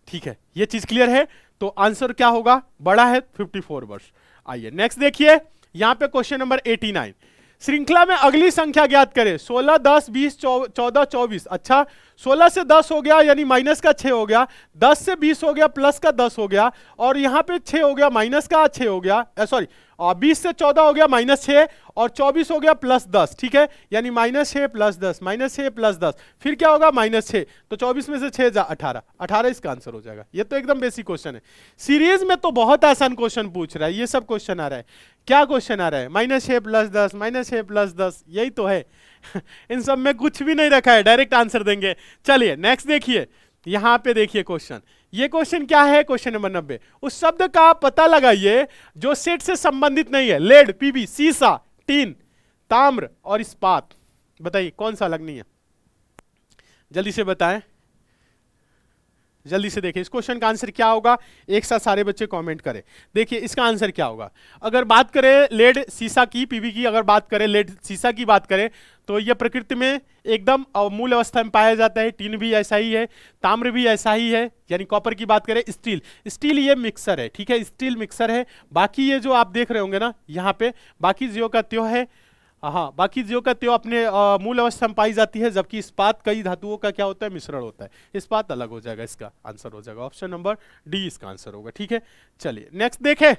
ठीक है, ये चीज क्लियर है, तो आंसर क्या होगा, बड़ा है 54 वर्ष। आइए नेक्स्ट देखिए, यहां पे क्वेश्चन नंबर 89, श्रृंखला में अगली संख्या ज्ञात करें, 16 10 20 14 24, अच्छा 16 से 10 हो गया यानी माइनस का 6 हो गया, 10 से 20 हो गया प्लस का 10 हो गया, और यहां पे 6 हो गया माइनस का 6 हो गया, सॉरी 20 से 14 हो गया माइनस 6, और 24 हो गया प्लस 10, ठीक है, यानी -6 प्लस 10, -6 प्लस 10, फिर क्या होगा -6, तो 24 में से 6 जा 18, 18 इसका आंसर हो जाएगा। ये तो एकदम बेसिक क्वेश्चन है, सीरीज में तो बहुत आसान क्वेश्चन पूछ रहा है, ये सब क्वेश्चन आ रहा है, क्या क्वेश्चन आ रहा है, -6 प्लस 10, -6 प्लस 10, यही तो है इन सब में कुछ भी नहीं रखा है, डायरेक्ट आंसर देंगे। चलिए नेक्स्ट देखिए, यहां पे देखिए क्वेश्चन, ये क्वेश्चन क्या है, क्वेश्चन नंबर 90, उस शब्द का पता लगाइए जो सेट से संबंधित नहीं है, लेड, पीबी, सीसा, टीन, ताम्र और इस्पात, बताइए कौन सा अलग नहीं है, जल्दी से बताएं, जल्दी से देखिए इस क्वेश्चन का आंसर क्या होगा, एक साथ सारे बच्चे कमेंट करें। देखिए इसका आंसर क्या होगा, अगर बात करें लेड सीसा की, पीबी की, अगर बात करें लेड सीसा की बात करें तो यह प्रकृति में एकदम मूल अवस्था में पाया जाता है, टीन भी ऐसा ही है, ताम्र भी ऐसा ही है, यानी कॉपर की बात करें, स्टील, स्टील ये मिक्सर है, ठीक है, स्टील मिक्सर है। बाकी ये जो आप देख रहे होंगे ना यहाँ पे, बाकी ज्यो का त्यों है, हाँ बाकी ज्यो का त्यों अपने मूल अवस्था में पाई जाती है, जबकि इस्पात कई धातुओं का क्या होता है, मिश्रण होता है, इस्पात अलग हो जाएगा, इसका आंसर हो जाएगा ऑप्शन नंबर डी, इसका आंसर होगा, ठीक है। चलिए नेक्स्ट देखें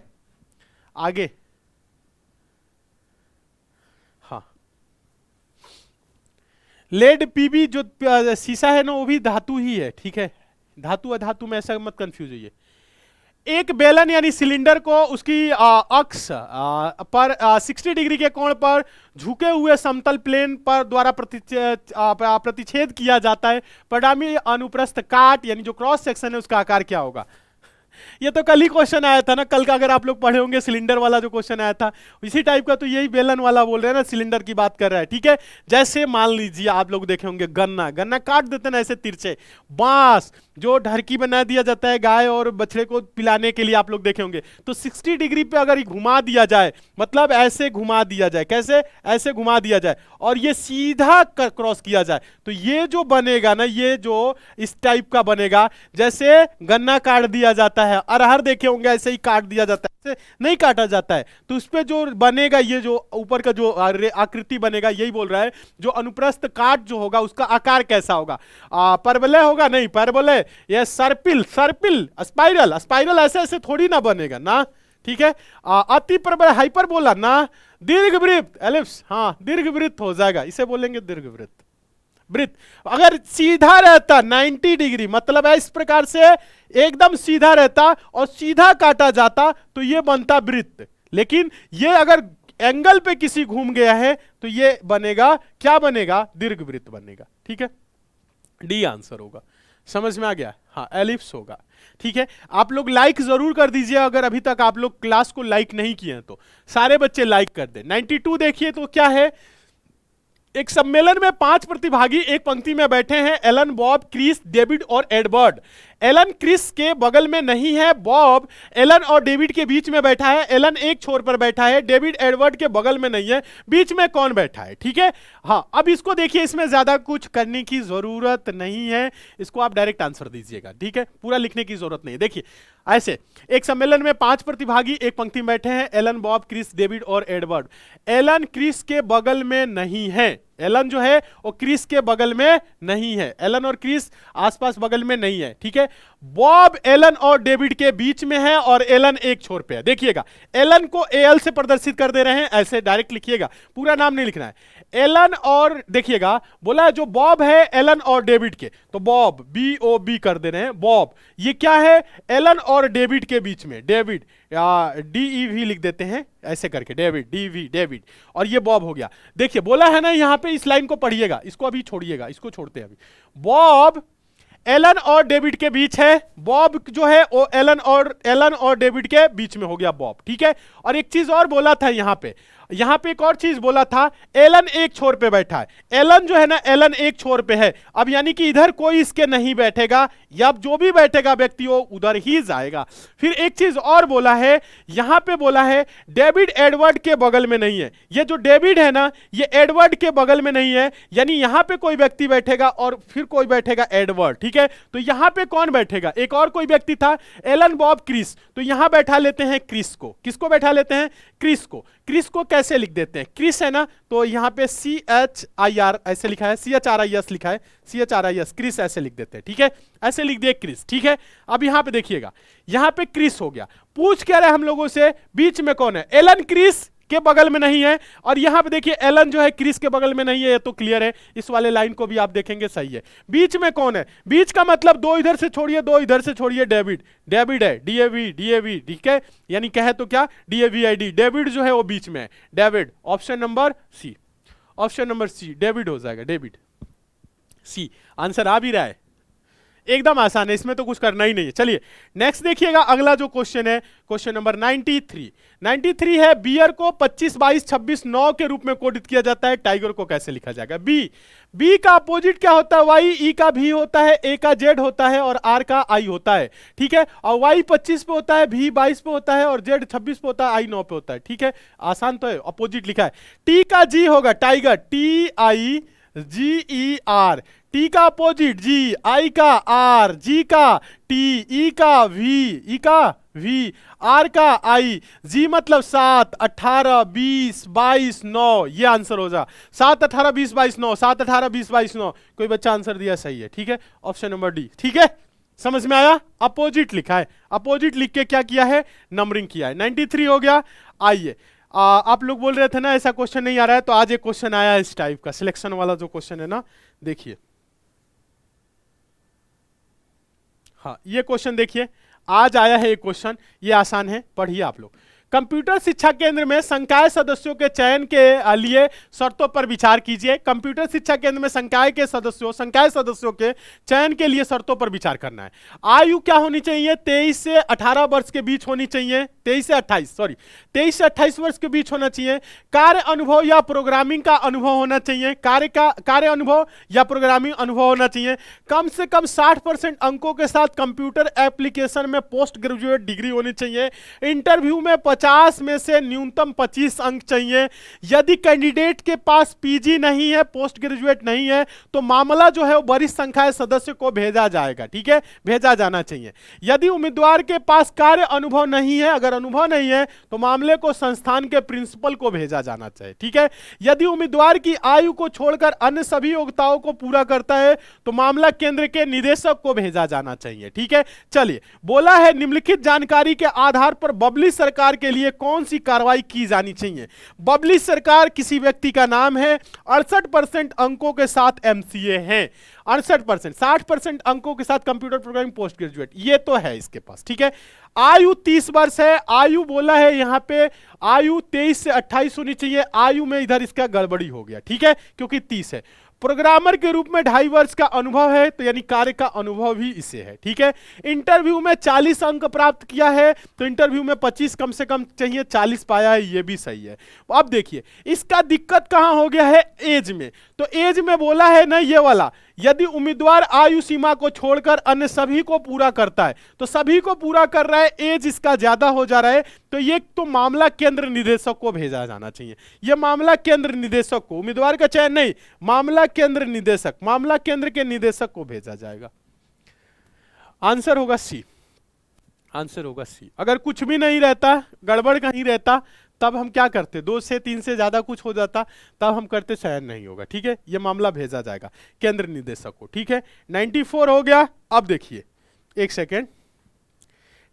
आगे, हाँ लेड पीबी जो सीसा है ना वो भी धातु ही है, ठीक है, धातु अधातु में ऐसा मत कंफ्यूज होइए। एक बेलन यानी सिलेंडर को उसकी अक्ष पर 60 डिग्री के कोण पर झुके हुए समतल प्लेन पर द्वारा प्रतिच्छेद किया जाता है, परिणामी अनुप्रस्थ काट यानी जो क्रॉस सेक्शन है उसका आकार क्या होगा। ये तो कल ही क्वेश्चन आया था ना, कल का अगर आप लोग पढ़े होंगे सिलेंडर वाला जो क्वेश्चन आया था इसी टाइप का, तो यही बेलन वाला बोल रहे हैं ना, सिलेंडर की बात कर रहा है, ठीक है। जैसे मान लीजिए आप लोग देखे होंगे गन्ना, गन्ना काट देते हैं ना ऐसे तिरछे, बांस जो ढरकी बना दिया जाता है गाय और बछड़े को पिलाने के लिए, आप लोग देखे होंगे, तो 60 डिग्री पे अगर घुमा दिया जाए, मतलब ऐसे घुमा दिया जाए, कैसे, ऐसे घुमा दिया जाए और ये सीधा क्रॉस किया जाए, तो ये जो बनेगा ना, ये जो इस टाइप का बनेगा, जैसे गन्ना काट दिया जाता है, अरहर देखे होंगे ऐसे ही काट दिया जाता है, ऐसे नहीं काटा जाता है, तो उस पे जो बनेगा, ये जो ऊपर का जो आकृति बनेगा, यही बोल रहा है जो अनुप्रस्थ काट जो होगा उसका आकार कैसा होगा, परवलय होगा, नहीं परवलय, ये सर्पिल, सर्पिल, स्पाइरल, स्पाइरल ऐसे ऐसे थोड़ी ना बनेगा ना, ठीक है। अति परवलय, हाइपरबोला ना, दीर्घवृत्त, एलिप्स, हाँ दीर्घवृत्त हो जाएगा, इसे बोलेंगे दीर्घवृत्त, वृत्त। अगर सीधा रहता 90 डिग्री, मतलब है इस प्रकार से एकदम सीधा रहता और सीधा काटा जाता तो ये बनता वृत्त, लेकिन ये अगर एंगल पे किसी घूम गया है तो ये बनेगा, क्या बनेगा, दीर्घवृत्त बनेगा, ठीक है, डी आंसर होगा। समझ में आ गया, हाँ एलिप्स होगा, ठीक है। आप लोग लाइक जरूर कर दीजिए, अगर अभी तक आप लोग क्लास को लाइक नहीं किए हैं तो सारे बच्चे लाइक कर दें। 92 देखिए तो क्या है, एक सम्मेलन में 5 प्रतिभागी एक पंक्ति में बैठे हैं, एलन, बॉब, क्रिस, डेविड और एडवर्ड। एलन क्रिस के बगल में नहीं है, बॉब एलन और डेविड के बीच में बैठा है, एलन एक छोर पर बैठा है, डेविड एडवर्ड के बगल में नहीं है, बीच में कौन बैठा है? ठीक है, हाँ अब इसको देखिए, इसमें ज्यादा कुछ करने की जरूरत नहीं है, इसको आप डायरेक्ट आंसर दीजिएगा। ठीक है, पूरा लिखने की जरूरत नहीं है। देखिए ऐसे, एक सम्मेलन में 5 प्रतिभागी एक पंक्ति में बैठे हैं, एलन, बॉब, क्रिस, डेविड और एडवर्ड। एलन क्रिस के बगल में नहीं है, एलन जो है वो क्रिस के बगल में नहीं है, एलन और क्रिस आसपास बगल में नहीं है। ठीक है, बॉब एलन और डेविड के बीच में है और एलन एक छोर पे है। देखिएगा, एलन को एल से प्रदर्शित कर दे रहे हैं, ऐसे डायरेक्ट लिखिएगा, पूरा नाम नहीं लिखना है। एलन और देखिएगा बोला जो बॉब है एलन और डेविड के, तो बॉब BOB कर दे रहे हैं, बॉब ये क्या है? एलन और डेविड के बीच में, डेविड DEV लिख देते हैं ऐसे करके, डेविड DV डेविड, और ये बॉब हो गया। देखिए बोला है ना यहां पे, इस लाइन को पढ़िएगा, इसको अभी छोड़िएगा, इसको छोड़ते हैं अभी। बॉब एलन और डेविड के बीच है, बॉब जो है वो एलन और डेविड के बीच में हो गया बॉब। ठीक है, और एक चीज और बोला था यहां पे एक और चीज बोला था, एलन एक छोर पे बैठा है, एलन जो है ना, एलन एक छोर पे है, अब यानी कि इधर कोई इसके नहीं बैठेगा, या जो भी बैठेगा व्यक्ति वो उधर ही जाएगा। फिर एक चीज और बोला है, यहां पे बोला है डेविड एडवर्ड के बगल में नहीं है, ये जो डेविड है ना ये एडवर्ड के बगल में नहीं है, यानी यहां पे कोई व्यक्ति बैठेगा और फिर कोई बैठेगा एडवर्ड। ठीक है, तो यहां पे कौन बैठेगा? एक और कोई व्यक्ति था, एलन, बॉब, क्रिस, तो यहां बैठा लेते हैं क्रिस को। किसको बैठा लेते हैं? क्रिस को। क्रिस को कैसे लिख देते हैं? क्रिस है ना, तो यहां पे CHIR ऐसे लिखा है, CHRIS लिखा है, CHRIS, क्रिस ऐसे लिख देते हैं। ठीक है, ऐसे लिख दिए क्रिस। ठीक है, अब यहां पे देखिएगा, यहां पे क्रिस हो गया। पूछ क्या रहे हम लोगों से, बीच में कौन है? एलन क्रिस के बगल में नहीं है, और यहां पे देखिए एलन जो है क्रिस के बगल में नहीं है, ये तो क्लियर है, इस वाले लाइन को भी आप देखेंगे सही है। बीच में कौन है? बीच का मतलब दो इधर से छोड़िए, दो इधर से छोड़िए, डेविड है, DAV। ठीक है, यानी कहे तो क्या, DAVID, डेविड जो है वो बीच में है, David. Option number C David हो जाएगा, डेविड C आंसर आ भी रहा है, एकदम आसान है, इसमें तो कुछ करना ही नहीं है। चलिए नेक्स्ट देखिएगा, अगला जो क्वेश्चन है, क्वेश्चन नंबर 93 है, बियर को 25, 22, 26, 9 के रूप में कोडित किया जाता है, टाइगर को कैसे लिखा जाएगा? बी का अपोजिट क्या होता है? Y, E का V होता है, A का Z होता है और R का I होता है। ठीक है, और Y 25 पे होता है, V 22 पे होता है और Z 26 पे होता है, I 9 पे होता है। ठीक है, आसान तो है, अपोजिट लिखा है। T का G होगा, टाइगर, TIGER, T का अपोजिट G, I का R, G का T, E का V, R का I, G मतलब 7, 18, 20, 22, 9, ये आंसर हो जा। 7, 18, 20, 22, 9, 7, 18, 20, 22, 9, कोई बच्चा आंसर दिया सही है। ठीक है, ऑप्शन नंबर D। ठीक है, समझ में आया? अपोजिट लिखा है, अपोजिट लिख के क्या किया है? नंबरिंग किया है। 93 हो गया। आइए, आप लोग बोल रहे थे ना ऐसा क्वेश्चन नहीं आ रहा है, तो आज एक क्वेश्चन आया है इस टाइप का, सिलेक्शन वाला जो क्वेश्चन है ना, देखिए। हाँ, ये क्वेश्चन देखिए, आज आया है ये क्वेश्चन, ये आसान है, पढ़िए आप लोग। कंप्यूटर शिक्षा केंद्र में संकाय सदस्यों के चयन के लिए शर्तों पर विचार कीजिए। कंप्यूटर शिक्षा केंद्र में संकाय सदस्यों के चयन के लिए शर्तों पर विचार करना है। आयु क्या होनी चाहिए? 23 से 18 वर्ष के बीच होनी चाहिए, 23 से 28 वर्ष के बीच होना चाहिए। कार्य अनुभव या प्रोग्रामिंग का अनुभव होना चाहिए, कार्य अनुभव या प्रोग्रामिंग अनुभव होना चाहिए। कम से कम 60% अंकों के साथ कंप्यूटर एप्लीकेशन में पोस्ट ग्रेजुएट डिग्री होनी चाहिए। इंटरव्यू में 50 में से न्यूनतम 25 अंक चाहिए। यदि कैंडिडेट के पास पीजी नहीं है, पोस्ट ग्रेजुएट नहीं है, तो मामला जो है वो वरिष्ठ संकाय सदस्य को भेजा जाएगा। ठीक है, भेजा जाना चाहिए। यदि उम्मीदवार के पास कार्य अनुभव नहीं है, अगर अनुभव नहीं है, तो मामले को संस्थान के प्रिंसिपल को भेजा जाना चाहिए। ठीक है, यदि उम्मीदवार की आयु को छोड़कर अन्य सभी योग्यताओं को पूरा करता है, तो मामला केंद्र के निदेशक को भेजा जाना चाहिए। ठीक है, चलिए, बोला है निम्नलिखित जानकारी के आधार पर बबली सरकार के लिए कौन सी कार्रवाई की जानी चाहिए? बबली सरकार किसी व्यक्ति का नाम है, 68% अंकों के साथ MCA है, 68%, 60% अंकों के साथ कंप्यूटर प्रोग्रामिंग पोस्ट ग्रेजुएट, ये तो है इसके पास। ठीक है, आयु 30 वर्ष है, आयु बोला है यहां पे आयु 23 से 28 होनी चाहिए, आयु में इधर इसका गड़बड़ी हो गया। ठीक है, क्योंकि 30 है। प्रोग्रामर के रूप में 2.5 वर्ष का अनुभव है, तो यानी कार्य का अनुभव भी इसे है, ठीक है। इंटरव्यू में 40 अंक प्राप्त किया है, तो इंटरव्यू में 25 कम से कम चाहिए, 40 पाया है, ये भी सही है। अब देखिए इसका दिक्कत कहां हो गया है, एज में। तो एज में बोला है ना ये वाला, यदि उम्मीदवार आयु सीमा को छोड़कर अन्य सभी को पूरा करता है, तो सभी को पूरा कर रहा है, एज इसका ज्यादा हो जा रहा है, तो ये तो मामला केंद्र निदेशक को भेजा जाना चाहिए। ये मामला केंद्र निदेशक को, उम्मीदवार का चयन नहीं, मामला केंद्र निदेशक, मामला केंद्र के निदेशक को भेजा जाएगा। आंसर होगा सी, आंसर होगा सी। अगर कुछ भी नहीं रहता, गड़बड़ कहीं रहता, तब हम क्या करते, 2 से 3 से ज्यादा कुछ हो जाता, तब हम करते चयन नहीं होगा, ठीक है। ये मामला भेजा जाएगा केंद्र निदेशक को, ठीक है। 94 हो गया। अब देखिए एक सेकेंड,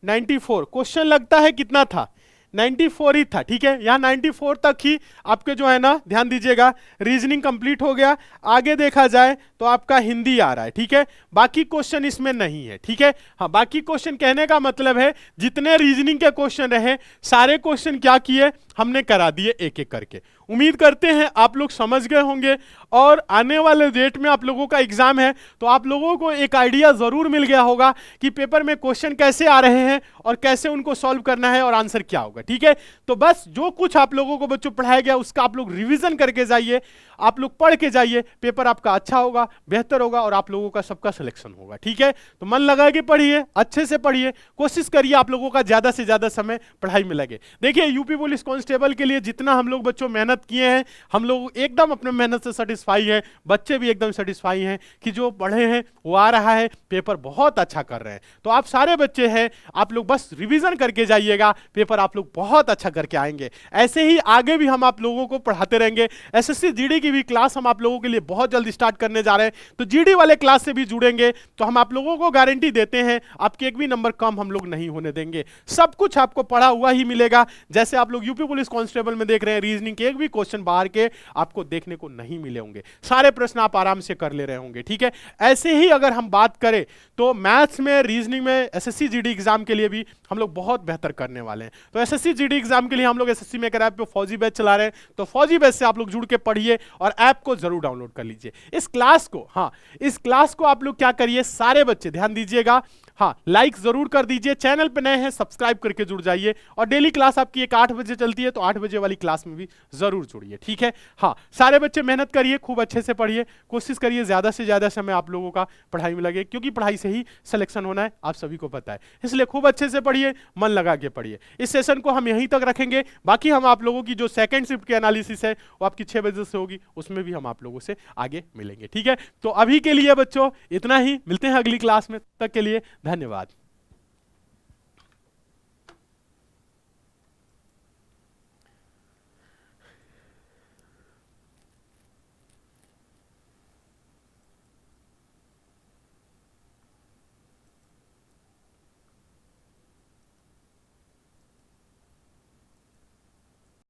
94 क्वेश्चन लगता है कितना था, 94 ही था, ठीक है। यहां 94 तक ही आपके जो है ना, ध्यान दीजिएगा, रीजनिंग कंप्लीट हो गया। आगे देखा जाए तो आपका हिंदी आ रहा है, ठीक है। बाकी क्वेश्चन इसमें नहीं है, ठीक है। हाँ, बाकी क्वेश्चन कहने का मतलब है जितने रीजनिंग के क्वेश्चन रहे, सारे क्वेश्चन क्या किए, हमने करा दिए एक एक करके। उम्मीद करते हैं आप लोग समझ गए होंगे, और आने वाले डेट में आप लोगों का एग्जाम है, तो आप लोगों को एक आइडिया जरूर मिल गया होगा कि पेपर में क्वेश्चन कैसे आ रहे हैं और कैसे उनको सॉल्व करना है और आंसर क्या होगा, ठीक है। तो बस जो कुछ आप लोगों को बच्चों पढ़ाया गया उसका आप लोग रिवीजन करके जाइए, आप लोग पढ़ के जाइए, पेपर आपका अच्छा होगा, बेहतर होगा, और आप लोगों का सबका सिलेक्शन होगा, ठीक है। तो मन लगा के पढ़िए, अच्छे से पढ़िए, कोशिश करिए आप लोगों का ज्यादा से ज्यादा समय पढ़ाई में लगे। देखिए यूपी पुलिस कांस्टेबल के लिए जितना हम लोग बच्चों मेहनत किए हैं, हम लोग एकदम अपने मेहनत से सेटिस्फाई हैं, बच्चे भी एकदम सेटिस्फाई हैं कि जो पढ़े हैं वो आ रहा है, पेपर बहुत अच्छा कर रहे हैं। तो आप सारे बच्चे हैं, आप लोग बस रिवीजन करके जाइएगा, पेपर आप लोग बहुत अच्छा करके आएंगे। ऐसे ही आगे भी हम आप लोगों को पढ़ाते रहेंगे। एसएससी जीडी की भी क्लास हम आप लोगों के लिए बहुत जल्द स्टार्ट करने जा रहे हैं, तो जीडी वाले क्लास से भी जुड़ेंगे तो हम आप लोगों को गारंटी देते हैं आपके एक भी नंबर कम हम लोग नहीं होने देंगे। सब कुछ आपको पढ़ा हुआ ही मिलेगा। जैसे आप लोग यूपी पुलिस कांस्टेबल में देख रहे हैं, रीजनिंग के एक भी क्वेश्चन बाहर के आपको देखने को नहीं मिले होंगे, सारे प्रश्न आप आराम से कर ले रहे होंगे, ठीक है। ऐसे ही अगर हम बात करें तो मैथ्स में, रीजनिंग में एसएससी जीडी एग्जाम के लिए भी हम लोग बहुत बेहतर करने वाले हैं। तो एसएससी जीडी एग्जाम के लिए हम लोग एसएससी में ऐप पे फौजी बैच चला रहे हैं, तो फौजी बैच से आप लोग जुड़ के पढ़िए और ऐप को जरूर डाउनलोड कर लीजिए। इस क्लास को, हाँ, इस क्लास को आप लोग क्या करिए, सारे बच्चे ध्यान दीजिएगा, हाँ, लाइक जरूर कर दीजिए, चैनल पे नए हैं सब्सक्राइब करके जुड़ जाइए, और डेली क्लास आपकी एक 8 बजे चलती है, तो 8 बजे वाली क्लास में भी जरूर जुड़िए, ठीक है। हाँ, सारे बच्चे मेहनत करिए, खूब अच्छे से पढ़िए, कोशिश करिए ज्यादा से ज्यादा समय आप लोगों का पढ़ाई में लगे, क्योंकि पढ़ाई से ही सिलेक्शन होना है, आप सभी को पता है। इसलिए खूब अच्छे से पढ़िए, मन लगा के पढ़िए। इस सेशन को हम यहीं तक रखेंगे, बाकी हम आप लोगों की जो सेकंड शिफ्ट की एनालिसिस है वो आपकी 6 बजे से होगी, उसमें भी हम आप लोगों से आगे मिलेंगे, ठीक है। तो अभी के लिए बच्चों इतना ही, मिलते हैं अगली क्लास में, तब तक के लिए धन्यवाद।